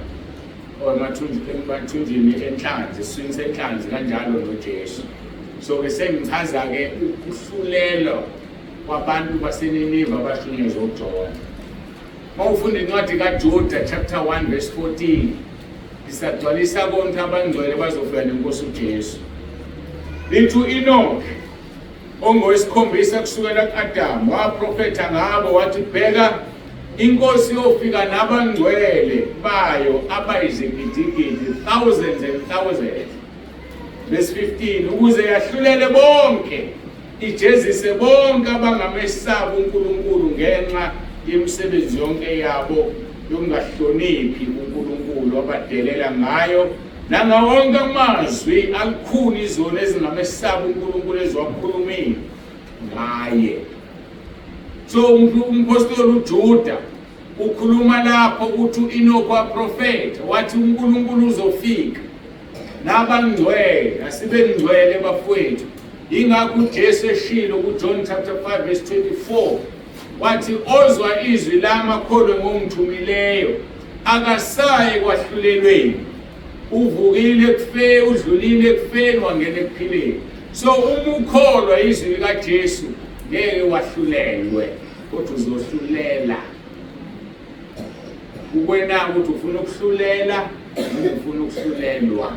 emathunjini enhlanzi eswini senhlanzi kanjalo noJesu. So ke sengichaza ke ukuhlulelwa kwabantu baseNiniva abahlunyezwe uJona. Mawufunda incwadi kaJuda chapter 1 verse 14, isagcwalisa konke abangcwele bazofika nenkosi uJesu. Lithi uEnoch ongowesikhombisa kusukela kuAdamu waprofetha ngabo wathi bheka inkosi yofika nabangcwele bayo abayizigidigidi, thousands and thousands. Verse 15, ukuze yahlulele bonke ijezise bonke abangamesaba uNkulunkulu ngenxa yemisebenzi yonke yabo yokungahloniphi uNkulunkulu abadelela ngayo nangawonke amazwi alukhuni izona ezingamesaba uNkulunkulu eziwakhulumile ngaye. So umpostoli uJuda ukhuluma lapho ukuthi uEnoch waprofetha wathi uNkulunkulu uzofika nabangcwele asibengcwele bafowethu. Ingakho uJesu eshilo kuJohn chapter 5 verse 24 wathi ozwa izwi lamakholwe ngomthumileyo akasayi kwahlulelweni, uvukile ekufeni, udlulile ekufeni wangena ekuphileni. So uma ukholwa izwi likaJesu ngeke wahlulelwe kodwa uzohlulela. Ukwena ukuthi ufuna ukuhlulela ufuna ukuhlulelwa.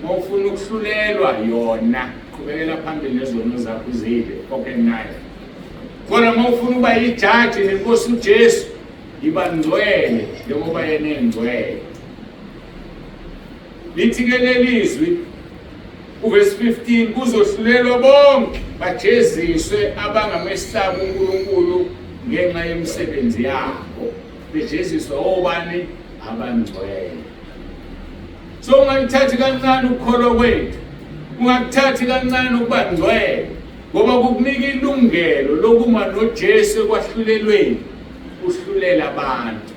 Mawufuna ukuhlulelwa yona qhubekela phambili nezono zakho uzile open knife. Kodwa mawufuna ukuba yijaji nenkosi uJesu iba ngcwele njengoba yena engcwele. Lithi ke lelizwi uverse 15 kuzohlulelwa bonke bajeziswe abangamesaba uNkulunkulu ngenxa yemisebenzi yabo. Bejeziswa obani? Abangcwele. So ungakuthathi kancane ukukholwa kwethu, ungakuthathi kancane ukuba ngcwele, ngoba kukunika ilungelo lokuma noJesu ekwahlulelweni uhlulela abantu.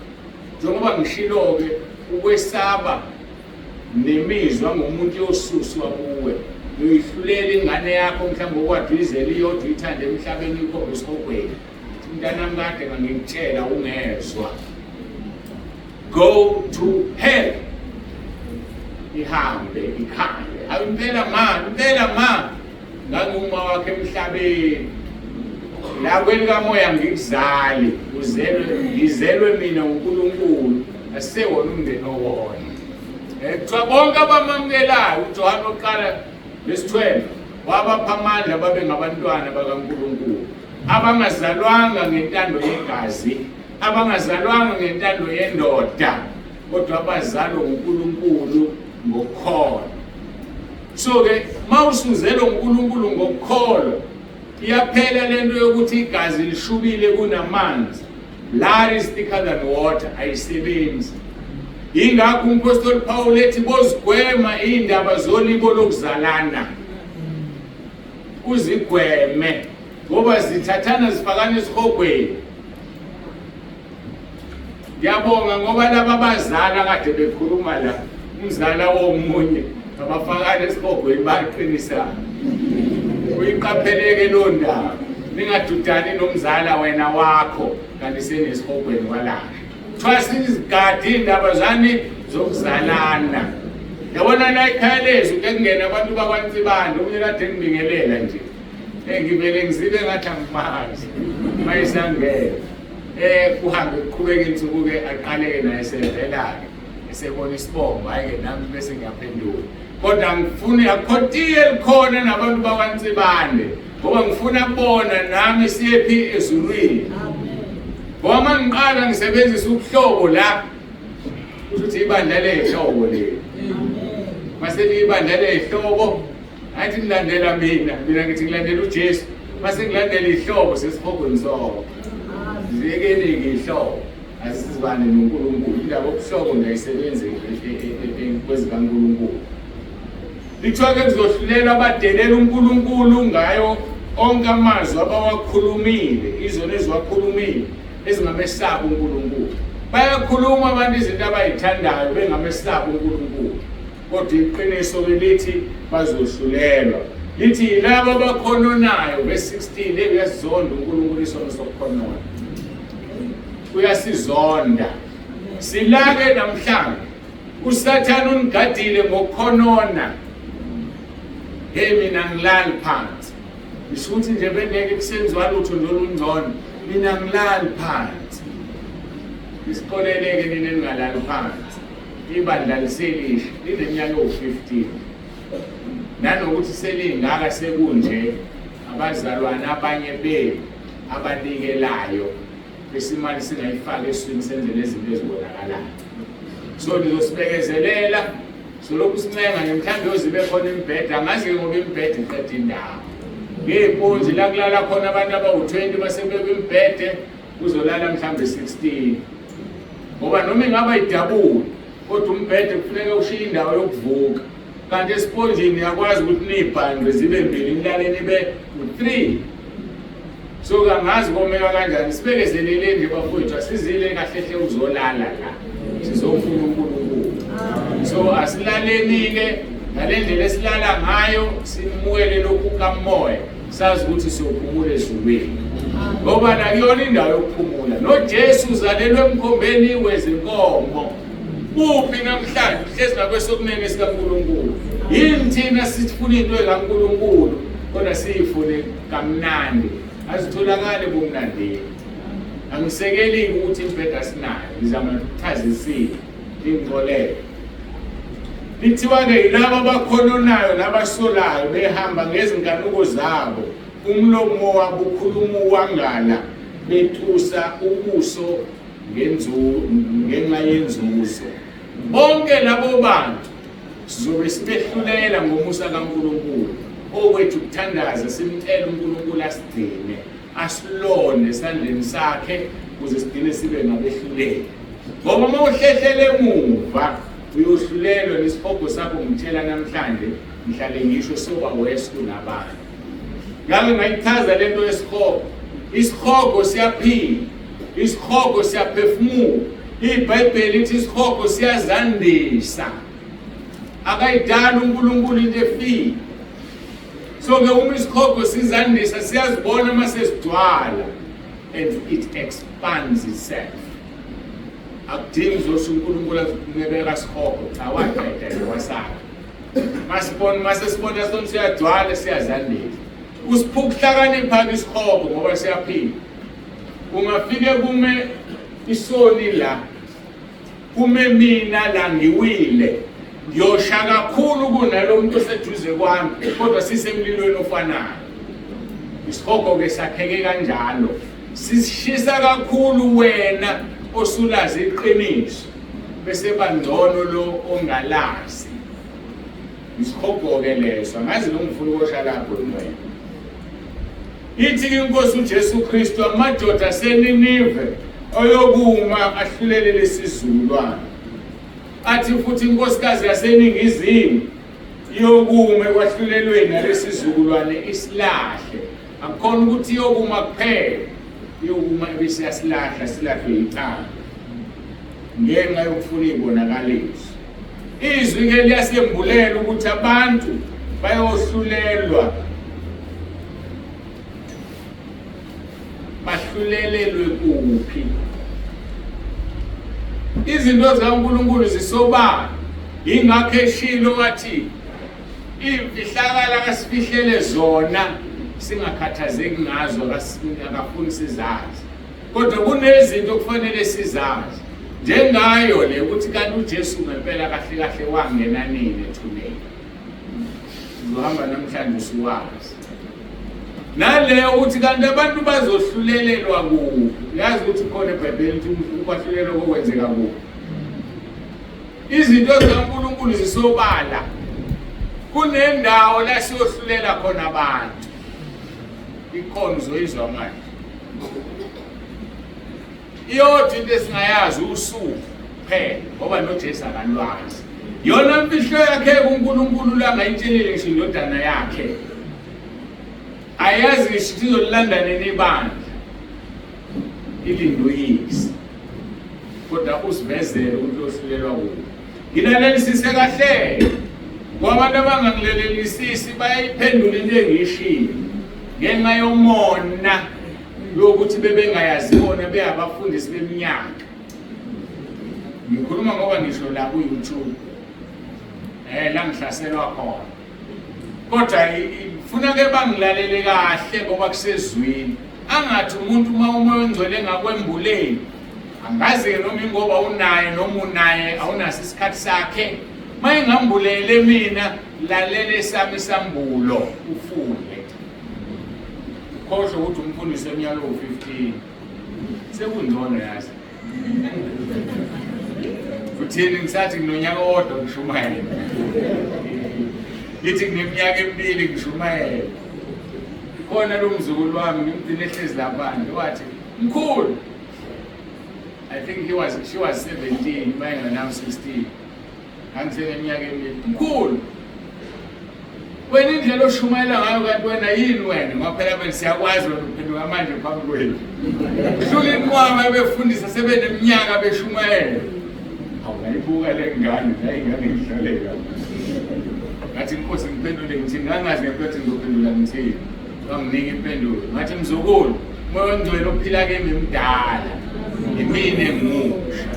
Njengoba ngishilo-ke ukwesaba nemizwa ngomuntu yosuswa kuwe, uyihlulela ingane yakho mhlawumbe okwadizela iyodwa uyithande emhlabeni ikhombe esikhogweni. Mntanami kade ngangikutshela ungezwa. Go to hell. Ihambe ikhale. Impela ma nganguma wakhe emhlabeni. La kwelikamoya ngikuzali ngizelwe mina uNkulunkulu asewona umndeni owona. Kuthiwa bonke abamamukelayo uJohane oqala verse 12 wabapha amandla babe ngabantwana bakaNkulunkulu abangazalwanga ngentando yegazi, abangazalwanga ngentando yendoda, kodwa abazalwa nguNkulunkulu ngokukholwa. So ke mawusuzelwe nguNkulunkulu ngokukholwa iyaphela lento yokuthi igazi lishubile kunamanzi, blood is thicker than water, ayisebenzi. Ingakho umpostoli Paul ethi bozigwema indaba zolibo lokuzalana, uzigweme ngoba zithathana zifakana esihogweni. Ngiyabonga ngoba laba abazala kade bekhuluma la umzala womunye abafakana esihogweni baqinisana. Uyiqapheleke lo ndaba, ningadudani nomzala wena wakho kanti senesihogweni walala. Twasizigadi indaba zani zokuzalana. Yabona la ekhaya lezo kungena abantu bakwaNtsibanda omunye kade ngibingelela nje. Ngivele ngizibe ngathi angimazi. Mayisangena. Kuhambe kuqhubeke insuku ke aqaleke naye sevela-ke. Esebona isibongo hayi ke nami bese ngiyaphendula. Kodwa ngifuna akhotiye likhona nabantu bakwaNtsibande. Ngoba ngifuna kubona nami siyephi ezulwini. Ngoba mangiqala ngisebenzisa ukuhlobo la ukuthi ibandla lehlobo le. Mase libandla lehlobo athi ngilandela mina ngithi ngilandela uJesu. Mase ngilandela ihlobo sesihogweni sonke. Ziyekeni ngihlobo asizibane noNkulunkulu, indaba obuhlobo ngayisebenze kwezikaNkulunkulu. Lithiwa ke kuzohlulela abadelela uNkulunkulu ngayo onke amazwi abawakhulumile, izona eziwakhulumile ezingamesaba uNkulunkulu. Bayakhuluma abantu izinto abayithandayo bengamesaba uNkulunkulu, kodwa iqiniso lithi bazohlulelwa. Lithi labo abakhononayo verse 16 uyasizonda uNkulunkulu isono sokukhonona. Uyasizonda. Silake namhlanje uSathane unigadile ngokukhonona. hey mina ngilali phansi. Ngisho ukuthi nje bengeke kusenziwa lutho nje olungcono, mina ngilali phansi. Isikoleleke nini ningalali phansi. Ibandla liselisha lineminyaka ewu-15. Nanokuthi selingaka sekunje abazalwane abanye benu abanikelayo besimali singayifaka eswini senzele izinto ezibonakalayo. So nizosibekezelela solokhu sincenga mhlawumbe yozibe khona imibhede, angazi ngoba imibhede iqeda indawo. Ngey'mpunzi la kulala khona abantu abawu-20 basebekwe imibhede kuzolala mhlawumbe 16. Ngoba noma ingaba idabula kodwa umbhede kufuneka ushiye indawo yokuvuka. Kanti esponjini yakwazi ukuthi niy'bhandwe zibe mbili nilale nibe u-3. So kangazi komeka kanjani, sibekezelele nje bafowethu, asizile kahle hle uzolala la sizofuna uNkulunkulu. So asilaleni-ke ngale ndlela esilala ngayo, simukele lokhu kamoya, sazi ukuthi siyophumula ezulwini. Ngoba nakuyona indawo yokuphumula. NoJesu uzalelwe emkhombeni wezinkomo. Kuphi namhlanje uhlezi ngakwesokunene sikaNkulunkulu. Yini thina sifuna into kaNkulunkulu kodwa siyifune kamnandi, azitholakale kumnandi. Angisekeli ukuthi impela sinayo, ngizama ukuchazisile ingcolelo. Lithiwa-ke yilabo abakhononayo nabasolayo behamba ngezinkanuko zabo, umlomo wabo ukhuluma uwangala, bethusa ubuso ngenxa yenzuzo. Bonke labo bantu sizobe sibehlulela ngomusa kaNkulunkulu. Owethu ukuthandaza simcela uNkulunkulu asigcine, asilonde esandleni sakhe ukuze sigcine sibe ngabehluleli. Ngoba uma uhlehlele emuva uyohlulelwa nesihogo sakho ngitshela namhlanje ngihlale ngisho soba wesi kunabanye. Ngake ngayichaza lento yesihogo. Isihogo siyaphila, isihogo siyaphefumula. iBhayibheli lithi isihogo siyazandisa. Akayidala uNkulunkulu into efile. So-ke uma isihogo sizandisa siyazibona uma sesidwala and it expands itself. Akudingi uzosho uNkulunkulu akunebeka isihogo, cha waqeda wasaka. Masesibona sona siyadwala siyazandisa. Usiphukuhlakanipha isihogo ngoba siyaphila. Ungafike kume isoni la, kume mina la ngiwile, ngiyosha kakhulu kunalo muntu oseduze kwami kodwa sisemlilweni ofanayo. Isihogo-ke sakheke kanjalo, sishisa kakhulu wena osulazi iqiniso bese bangcono lo ongalazi. Isihogo-ke leso, angazi lo ngifuna ukosha lapho wena. Ithi inkosi uJesu Kristu amadoda aseNinive oyokuma ahlulele lesizulwane. Athi futhi inkosikazi yaseningizimu iyokuma ekwahlulelweni nalesizukulwane isilahle. Akukhona ukuthi iyokuma kuphela, iyokuma bese yasilahla silahlwe icala ngenxa yokufuna izibonakaliso. Izwi-ke liyasembulela ukuthi abantu bayohlulelwa, bahlulelelwe kuphi. Izinto zikaNkulunkulu zisobala, ingakho eshilo wathi imfihlakala akasifihlele zona singakhathazeki ngazo, akafuni sizazi. Kodwa kunezinto okufanele sizazi, njengayo le ukuthi kanti uJesu ngempela kahle kahle wangena nini ethuneni. Uzohamba namhlanje usuwazi. Naleyo ukuthi kanti abantu bazohlulelelwa kuphi. Uyazi ukuthi khona eBhayibhelini ukuthi ukwahlulelwa kokwenzeka kuphi. Izinto zikaNkulunkulu zisobala. Kunendawo la siyohlulela khona abantu. Ikhona uzoyizwa manje. Iyodwa into esingayazi usuku phela ngoba noJesu akalwazi. Yona imfihlo yakhe kuNkulunkulu la ngayitshelile ngisho indodana yakhe. Ayazi ngisho izolanda nini ibandla. Ilinduyisi. Kodwa usivezele ukuthi ohlulelwa kuwo. Ngilalelisise kahle. Kwabantu abangangilelelisisi bayayiphendula into engiyishilo. Ngenxa yomona yokuthi bebengayazi bona beabafundisi beminyaka. Ngikhuluma ngoba ngisho la ku YouTube. La ngihlaselwa khona. kodwa ifuna ke bangilalele kahle ngoba kusezwini angathi umuntu uma umoya ongcwele ngakwembuleni angazi ke noma ingoba unaye noma unaye awunaso isikhathi sakhe mayengambulele mina lalele sami sambulo ufunde khohle ukuthi umfundisi eminyaka u15 sekungcono yazi kuthini ngisathi nginonyaka odwa ngishumayela lithi ngineminyaka emibili ngishumayela khona lo mzukulu wami ngimgcine ehlezi lapha wathi mkhulu I think she was 17 mine now 16 angiseneminyaka emibili mkhulu wena indlela oshumayela ngayo kanti wena yini wena ngoba phela bese siyakwazi wena uphenduka manje phambi kwenu hlula inqwaba befundisa sebeneminyaka beshumayela awuyibuka le ngane ingane ihlaleka ngathi inkosi ngiphendule ngithi ngangazi ngempela ngizophendula ngithini banginike impendulo ngathi mzukulu moya ongcwele ophila ke ngimdala imini emusha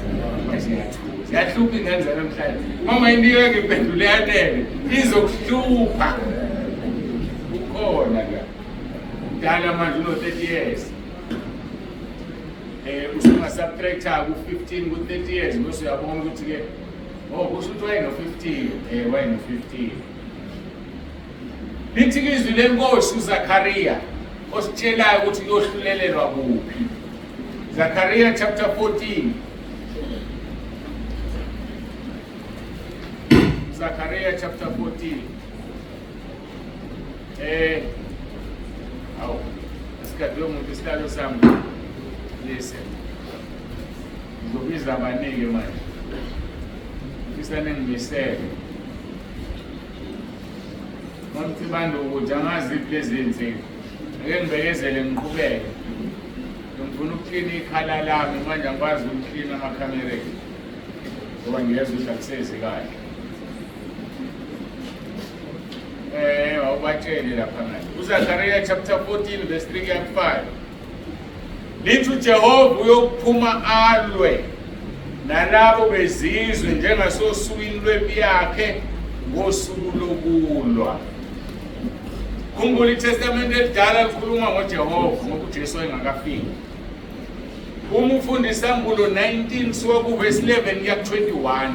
manje yathuza yahlupha ingane zanamhlanje mama indike ngiphendule yanele izokuhlupha ukhona la dala manje uno 30 years usuma subtractor ku15 ku30 years bese uyabona ukuthi ke kusho ukuthi wayeno 15 wayeno 15 lithi izwi lenkosi uZakhariya ositshelayo ukuthi uyohlulelelwa kuphi Zechariah chapter 14 Zechariah chapter 14 asikade umuntu isihlalo sami listen ngizobiza abanike manje isane ngimisele Mamthi bantu ukuthi angazi lezi zinto ake ngibekezele ngiqhubeke ngifuna ukuklina ikhala lami manje angikwazi ukuklina amakhamera ngoba ngiyezwa ukuthi akusezi kahle awubatshele lapha manje uZakhariya chapter 14 verse 3 and 5 lithi uJehova uyokuphuma alwe nalabo bezizwe njengasosukwini lwempi yakhe ngosuku lokulwa khumbula iTestament elidala likhuluma ngoJehova ngoba uJesu engakafiki uma ufundisa Sambulo 19 suka ku verse 11 kuya 21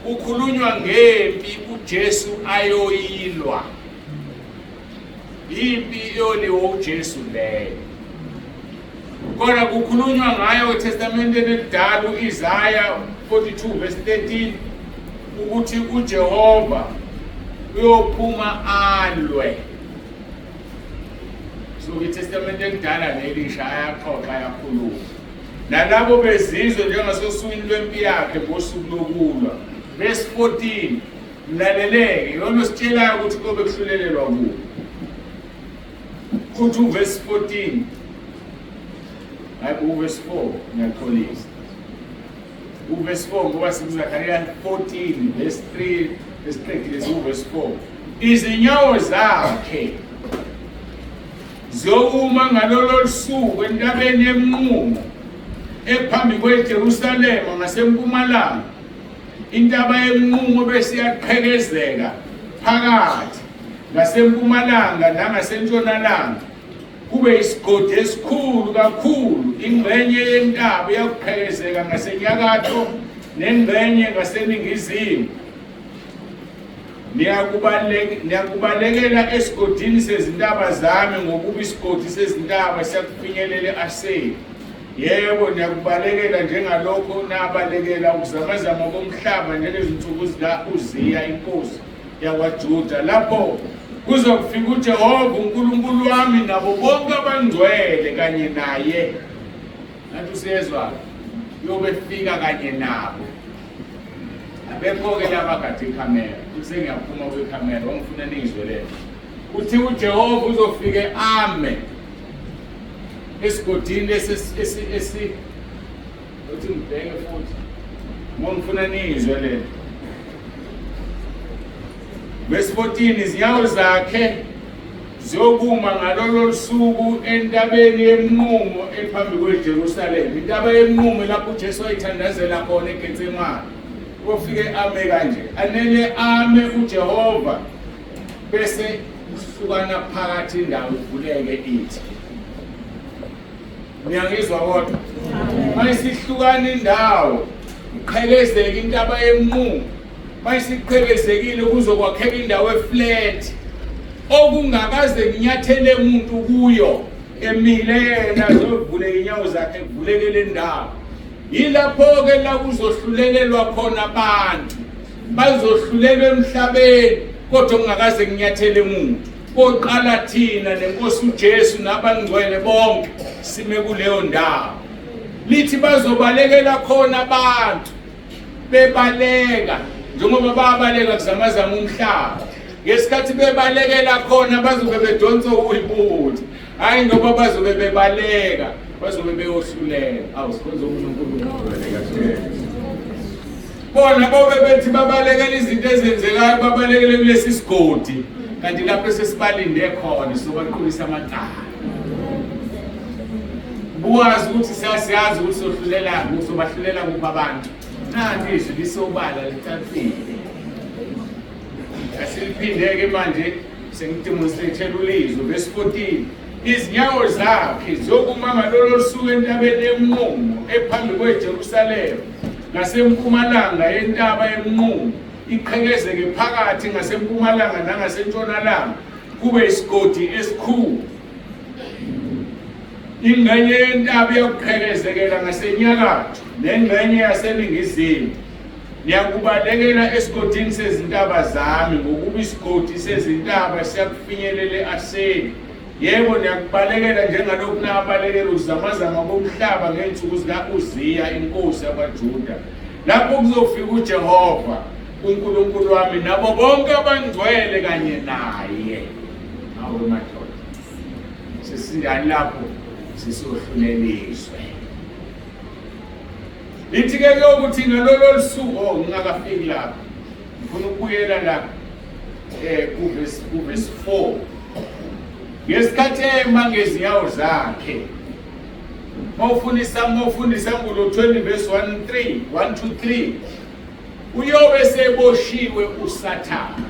ukhulunywa ngempi uJesu ayoyilwa impi yoliwa uJesu leyo kodwa kukhulunywa ngayo eTestament elidala uIsaiah 42 verse 13 ukuthi uJehova uyophuma alwe so iTestament elidala nelisha ayaxoxa yakhuluma nalabo bezizwe njengasosukwini lwempi yakhe ngosuku lokulwa verse 14 mlaleleke yona sitshelayo ukuthi kobe kuhlulelelwa kuthi verse 14 hayi verse 4 ngiyakholisa verse 4 ngoba sikuZakhariya 14 verse 3 verse 3 verse 4 izinyawo zakhe zokuma ngalolo suku entabeni yemnqumo ephambi kweJerusalema ngasempumalanga intaba yemnqumo bese yaqhekezeka phakathi ngasempumalanga nangasentshonalanga kube isigodi esikhulu kakhulu ingxenye yentaba yakuqhekezeka ngasenyakatho nengxenye ngaseningizimu niyakubalekela esigodini sezintaba zami ngokuba isigodi sezintaba siyakufinyelela eAseri yebo niyakubalekela njengalokho nabalekela ukuzamazama komhlaba njengezinsuku zikaUziya inkosi yakwaJuda lapho kuzokufika uJehova uNkulunkulu wami nabo bonke abangcwele kanye naye nathi usezwa yobefika kanye nabo abekho-ke laba kade ikhamera kuse ngiyaphuma kwikhamera wangifuna nizwe lelo uthi uJehova uzofike ame esigodini uthi ngibheke futhi wangifuna nizwe lelo verse 14 izinyawo zakhe ziyokuma ngalolo suku entabeni yemnqumo ephambi kweJerusalema intaba yemnqumo lapho uJesu ayithandazela khona eGetsemane kufike ame kanje anele ame uJehova bese kusukana phakathi indawo ivuleke ithi. Ngiyangizwa kodwa. Mayisihlukana indawo, iqhekezeke intaba yemungu. Mayisiqhekezekile kuzokwakheka indawo eflat. Okungakaze kunyathele umuntu kuyo emile yena zovuleka inyawo zakhe kuvulekele indawo. Yilapho ke la kuzohlulelelwa khona abantu. Bazohlulelwa emhlabeni kodwa kungakaze kunyathele umuntu. Koqala thina nenkosi uJesu nabangcwele bonke sime kuleyo ndawo. Lithi bazobalekela khona abantu bebaleka njengoba babaleka kuzamazama umhlaba. Ngesikhathi bebalekela khona bazobe bedonsa uyibutho. Hayi ngoba bazobe bebaleka, bazobe beyohlulela. Awusikhonza uNkulunkulu kahle. Bona bobe bethi babalekela izinto ezenzekayo, babalekele kulesi sigodi. Kanti lapho sesibalinde khona sobaqhulisa amacala. Buwazi ukuthi siyazi ukuthi sohlulela, sobahlulela kuphi abantu. Nanti izwi lisobala lithathile. Asiliphindeke manje sengidemonstrate ulizwi verse 14. Izinyawo zakhe zokuma ngalolo suku entabeni emungu ephambi kweJerusalema ngasempumalanga yentaba yemungu iqhekezeke phakathi ngasempumalanga nangasentshonalanga kube isigodi esikhulu. Ingxenye yentaba yokuqhekezekela ngasenyakatho nengxenye yaseningizimu. Niyakubalekela esigodini sezintaba zami ngokuba isigodi sezintaba siyakufinyelele aseni. Yebo niyakubalekela njengalokhu nabalekela uzamazama komhlaba ngensuku zikaUziya inkosi yabaJuda. Lapho kuzofika uJehova uNkulunkulu wami nabo bonke abangcwele kanye naye. Awu madoda. Sesindani lapho sisohluleliswe. Lithi ke ukuthi ngalolo suku ngingakafiki lapha. Ngifuna ukubuyela lapha ku-verse 4. Ngesikhathi emangezinyawo zakhe. Mawufundisa ngulo 20 verse 1 to 3. Uyobe seboshiwe uSathane.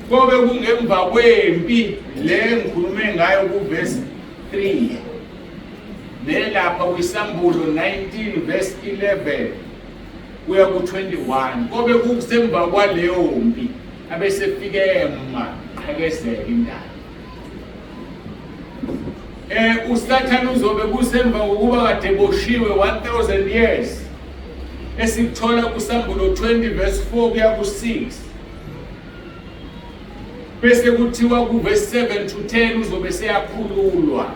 Kobe kungemva kwempi le ngikhulume ngayo ku-verse 3. Nelapha kwisambulo 19 verse 11 kuya ku-21. Kobe kusemva kwaleyo mpi abesefike ema qhekezela indaba. uSathane uzobe kusemva ngokuba kade boshiwe 1000 years. Esithola kusambulo 20 verse 4 kuya ku6. Bese kuthiwa ku verse 7 to 10 uzobe seyakhululwa.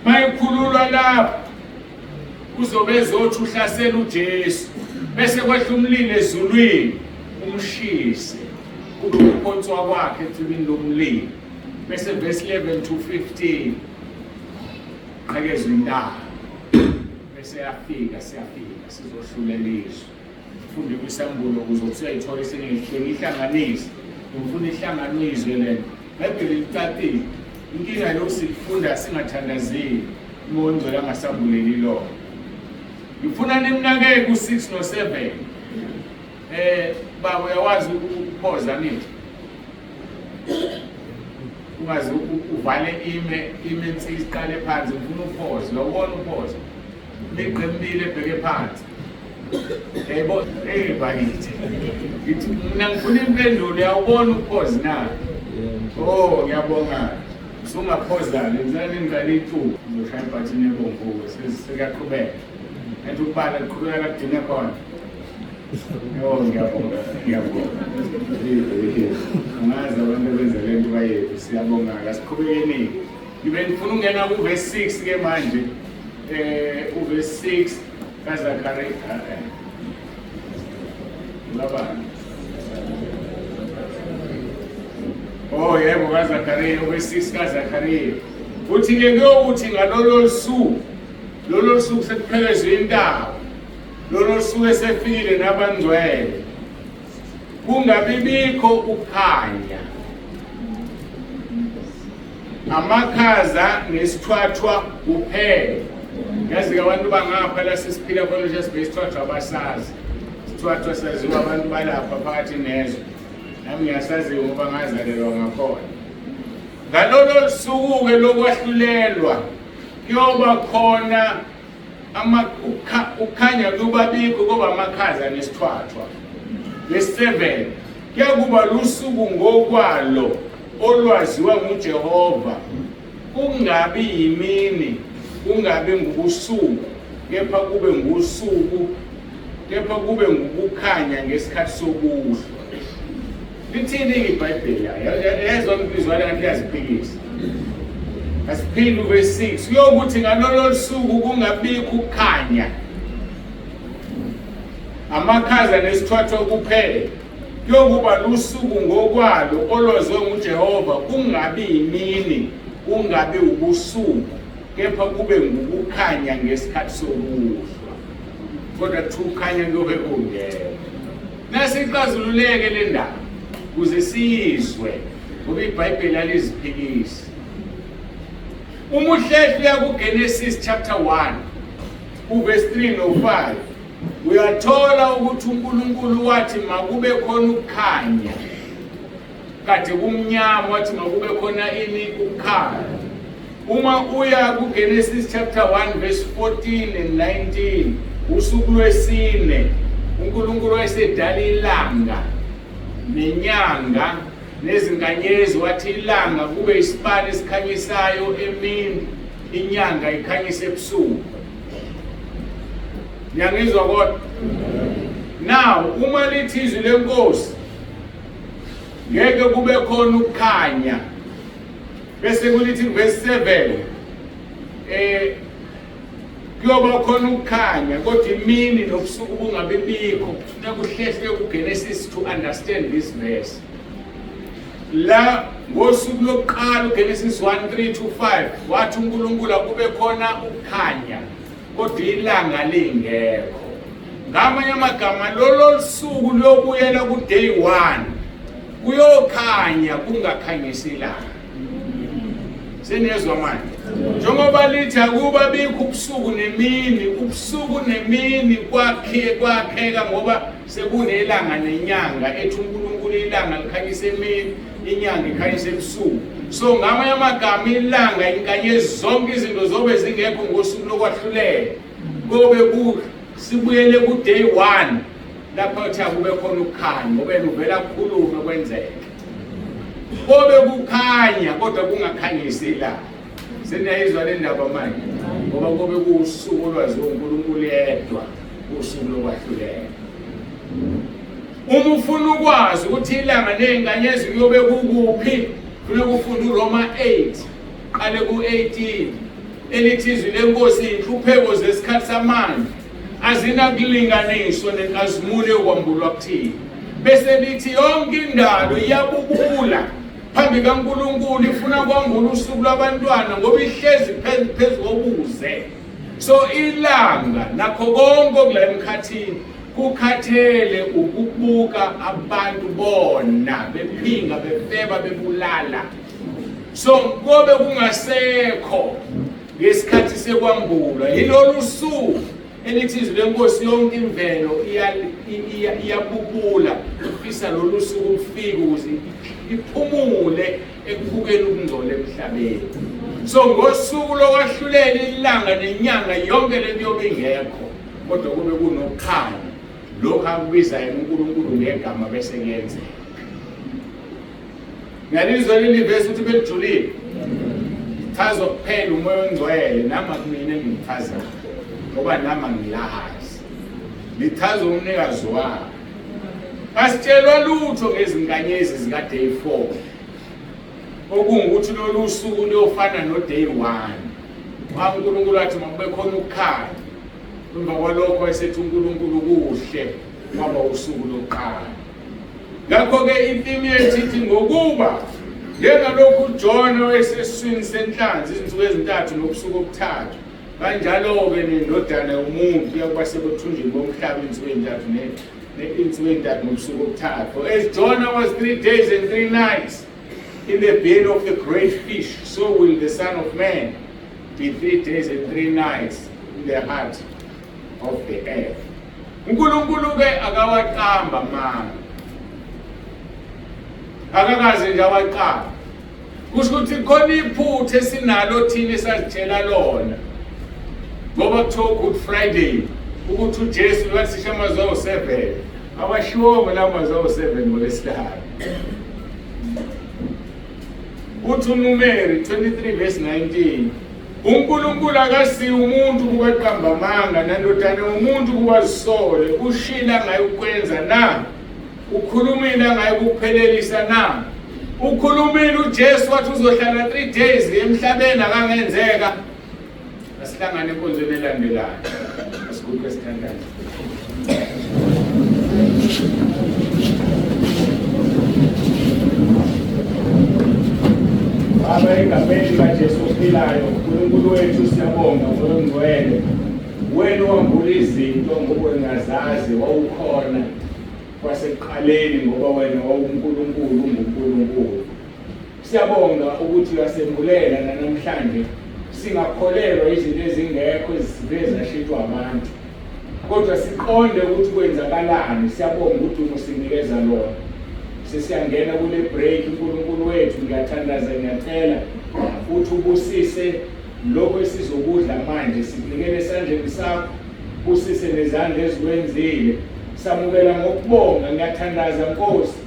Mayikhululwa lapho uzobe ezothi uhlasela uJesu. Bese kwehla umlilo ezulwini umshise. Ukuphonswa kwakhe ethubini lomlilo. Bese verse 11 to 15 qhekezwe indaba. Bese siyafika sizohluleliswa. Ufunde kwisambulo ukuze uyayithola ihlanganise. Ngifuna ihlanganizwe lento. Bhayibheli licacile. Inkinga lokusifunda singathandazeli imongcwele angasambuleli lo. Ngifuna nimnakeke ku6 no7. Baba uyawazi ukuphoza nithi. Ungazi uvale ime insizwe iqale phansi ngifuna uphoze uyabona uphoze. Liqembile ebheke phansi. Yebo bakithi. Ngithi mina ngifuna impendulo uyabona uphoze na. Oh ngiyabonga. Sungaphoza lenzani ngale ithuba ngizoshaya ibhathini ebomvu sesiyaqhubeka. Ethi ubala liqhubeka kudinga khona. Oh ngiyabonga. Ngazi abantu benza lento bayethu siyabonga asiqhubekeni. Ngibe ngifuna ungena ku verse 6 ke manje. Verse 6 kaZakhariya. Labana. Oh yebo kaZakhariya verse 6 kaZakhariya. Uthi ke kuyokuthi ngalolo suku sekuphelezwe indaba. Lolo suku esefikile nabangcwele. Kungabibikho ukukhanya. Amakhaza nesithwathwa kuphela. Yazi abantu bangapha la sisiphila khona nje sibesithwathwa abasazi. Isithwathwa saziwa abantu balapha phakathi nezwe. nami ngiyasazi ngoba ngazalelwa ngakhona. Ngalolo suku-ke lokwahlulelwa kuyoba khona ukukhanya kuyobabikho kuba amakhaza nesithwathwa. Lesi-7 kuyakuba lusuku ngokwalo olwaziwa nguJehova, kungabi yimini, kungabi ngubusuku, kepha kube ngusuku, kepha kube ngukukhanya ngesikhathi sokuhlwa. Lithini iBhayibheli yezwa impizwana kanti yaziphikisa. Asiphinde uverse 6 kuyokuthi ngalolo suku kungabikho ukukhanya, amakhaza nesithwathwa kuphela. Kuyokuba lusuku ngokwalo olwaziwe nguJehova, kungabi yimini, kungabi ubusuku, kepha kube ngukukhanya ngesikhathi sokuhlwa. Kodwa kukhanya kuyobe kungekho. Nasixazululeke le ndaba ukuze sizwe ngoba iBhayibheli aliziphikisi. Uma uhlehla kuGenesis chapter 1 uverse 3 no 5 uyathola ukuthi uNkulunkulu wathi makube khona ukukhanya, kade kumnyama wathi makube khona ini? Ukukhanya. Uma uya kuGenesis chapter 1 verse 14 and 19 usuku lwesine uNkulunkulu wayesedala ilanga nenyanga nezinkanyezi, wathi ilanga kube isibani esikhanyisayo emini, inyanga ikhanyise ebusuku. Ngiyangizwa kodwa? Now uma lithi izwi lenkosi ngeke kube khona ukukhanya, bese kulithi verse 7 kuyoba khona ukukhanya kodwa imini nobusuku bungabibikho. Nakuhlehle kuGenesis to understand this verse. La ngosuku lokuqala uGenesis 1:3 to 5 wathi uNkulunkulu akube khona ukukhanya kodwa ilanga lingekho. Ngamanye amagama lolo suku lokuyela kuday 1 kuyokhanya kungakhanyisi ilanga. Seniyezwa manje? Njengoba lithi akuba bikho ubusuku nemini, ubusuku nemini kwakheka ngoba sekunelanga nenyanga, ethi uNkulunkulu ilanga likhanyisa emini, inyanga ikhanyisa ebusuku. So ngamanye amagama ilanga, inkanyezi, zonke izinto zobe zingekho ngosuku lokwahlulela. Kobe sibuyele kuday 1 lapho uthi akube khona ukukhanya ngoba uvela kukhulume kwenzeke. Kobe kukhanya kodwa kungakhanyisi ilanga. Seniyayizwa le ndaba manje ngoba kobe kusuku olwaziwa uNkulunkulu yedwa, usuku lokwahlulela. Uma ufuna ukwazi ukuthi ilanga nezinkanyezi kuyobe kukuphi, kufanele ufunde uRoma 8 qale ku-18 elithi izwi lenkosi inhlupheko zesikhathi samanje azinakulinganiswa nenkazimulo yokwambulwa kuthini. Bese lithi yonke indalo iyabubula phambi kaNkulunkulu ifuna kwambula usuku lwabantwana ngoba ihlezi phezu kobuze. So ilanga nakho konke okula emkhathini kukhathele ukubuka abantu bona bephinga befeba bebulala. So kobe kungasekho ngesikhathi sekwambulwa yilolu suku elithi izwi lenkosi yonke imvelo iyabubula ufisa lolu suku lufike ukuze iphumule ekubukeni ukungcola emhlabeni. So ngosuku lokwahlulela ilanga nenyanga yonke lento yobe ingekho kodwa kube kunokukhanya, lokho akubiza yena uNkulunkulu ngegama bese kuyenzeka. Ngalizwa leli verse ukuthi belijulile chaza kuphela umoya ongcwele nama kumina engimchaza ngoba nama ngilazi lichaza umnikazi wami. Asitshelwa lutho ngezinkanyezi zika day 4 okungukuthi lolu suku luyofana no day 1. uNkulunkulu wathi makube khona ukukhanya, emva kwalokho esethi uNkulunkulu kuhle kwaba usuku lokuqala. Ngakho-ke intimi yethu ithi ngokuba njengalokhu uJona wayesesiswini senhlanzi izinsuku ezintathu nobusuku obuthathu, kanjalo-ke nendodana yomuntu iyakuba sebethunjini bomhlaba izinsuku ezintathu neinsuku ezintathu nobusuku obuthathu. As Jonah was 3 days and 3 nights in the belly of the great fish, so will the Son of Man be 3 days and 3 nights in the heart of the earth. uNkulunkulu-ke akawaqamba manga akakaze nje awaqala. Kusho ukuthi khona iphutha esinalo thina esazitshela lona ngoba kuthiwa Good Friday ukuthi uJesu wasisha amazwi awu-7 awashiwongo la mazwi awu-7 ngolesihlanu. Uthi uNumeri 23 verse 19 uNkulunkulu akasiyi umuntu kubaqamba amanga nandodana umuntu kubazisole ushila ngaye ukwenza na ukhulumile ngaye ukuphelelisa na ukhulumile uJesu wathi uzohlala 3 days emhlabeni akangenzeka. Asihlangane enkonzweni elandelayo asikuphe sithandazo. Baba egameni likaJesu ophilayo uNkulunkulu wethu siyabonga ngongcwele wena owambula izinto ngoba ungazazi wawukhona kwasekuqaleni ngoba wena wawuNkulunkulu unguNkulunkulu. Siyabonga ukuthi uyasembulela namhlanje singakholelwa izinto ezingekho eziveza abantu kodwa siqonde ukuthi kwenzakalani. Siyabonga ukuthi usinikeza lona. Sesiyangena kule break uNkulunkulu wethu ngiyathandaza ngiyacela futhi ubusise lokho esizokudla manje sikunikele esandleni sakho busise nezandla ezikwenzile samukela ngokubonga. Ngiyathandaza Nkosi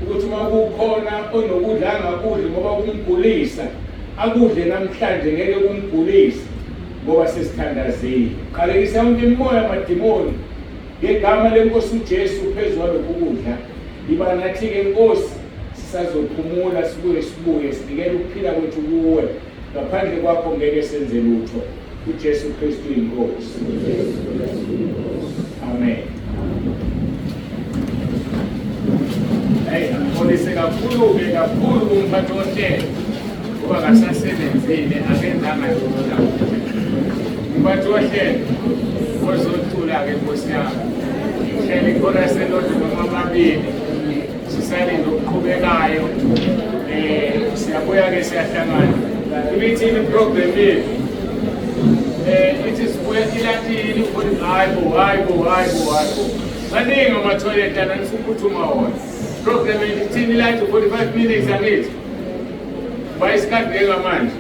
ukuthi uma kukhona onokudla angakudli ngoba kumgulisa akudle namhlanje ngeke kumgulisa ngoba sesithandazile. Qalekisa yonke imimoya yamadimoni ngegama leNkosi uJesu phezu kwalokhu kudla. Iba nathi-ke Nkosi sisazophumula sibuye sinikele ukuphila kwethu kuwe ngaphandle kwakho ngeke senze lutho. uJesu Kristu inkosi. Amen. Ngixolise kakhulu-ke kakhulu kumphathi wohlelo ngoba ngasasebenzile akenzanga yona. Umphathi wohlelo ozocula-ke Nkosi yami hleli khona selodwa noma amabili sisalinde okuqhubekayo. Siyabuya-ke siyahlangana ibithini iprogram yethu ithi sibuye ilatini hayibo kaningi amathoyilethi ananisa ukuphuthuma wona. Program ithini ilathi 45 minutes angithi bayisikhathi njengamanje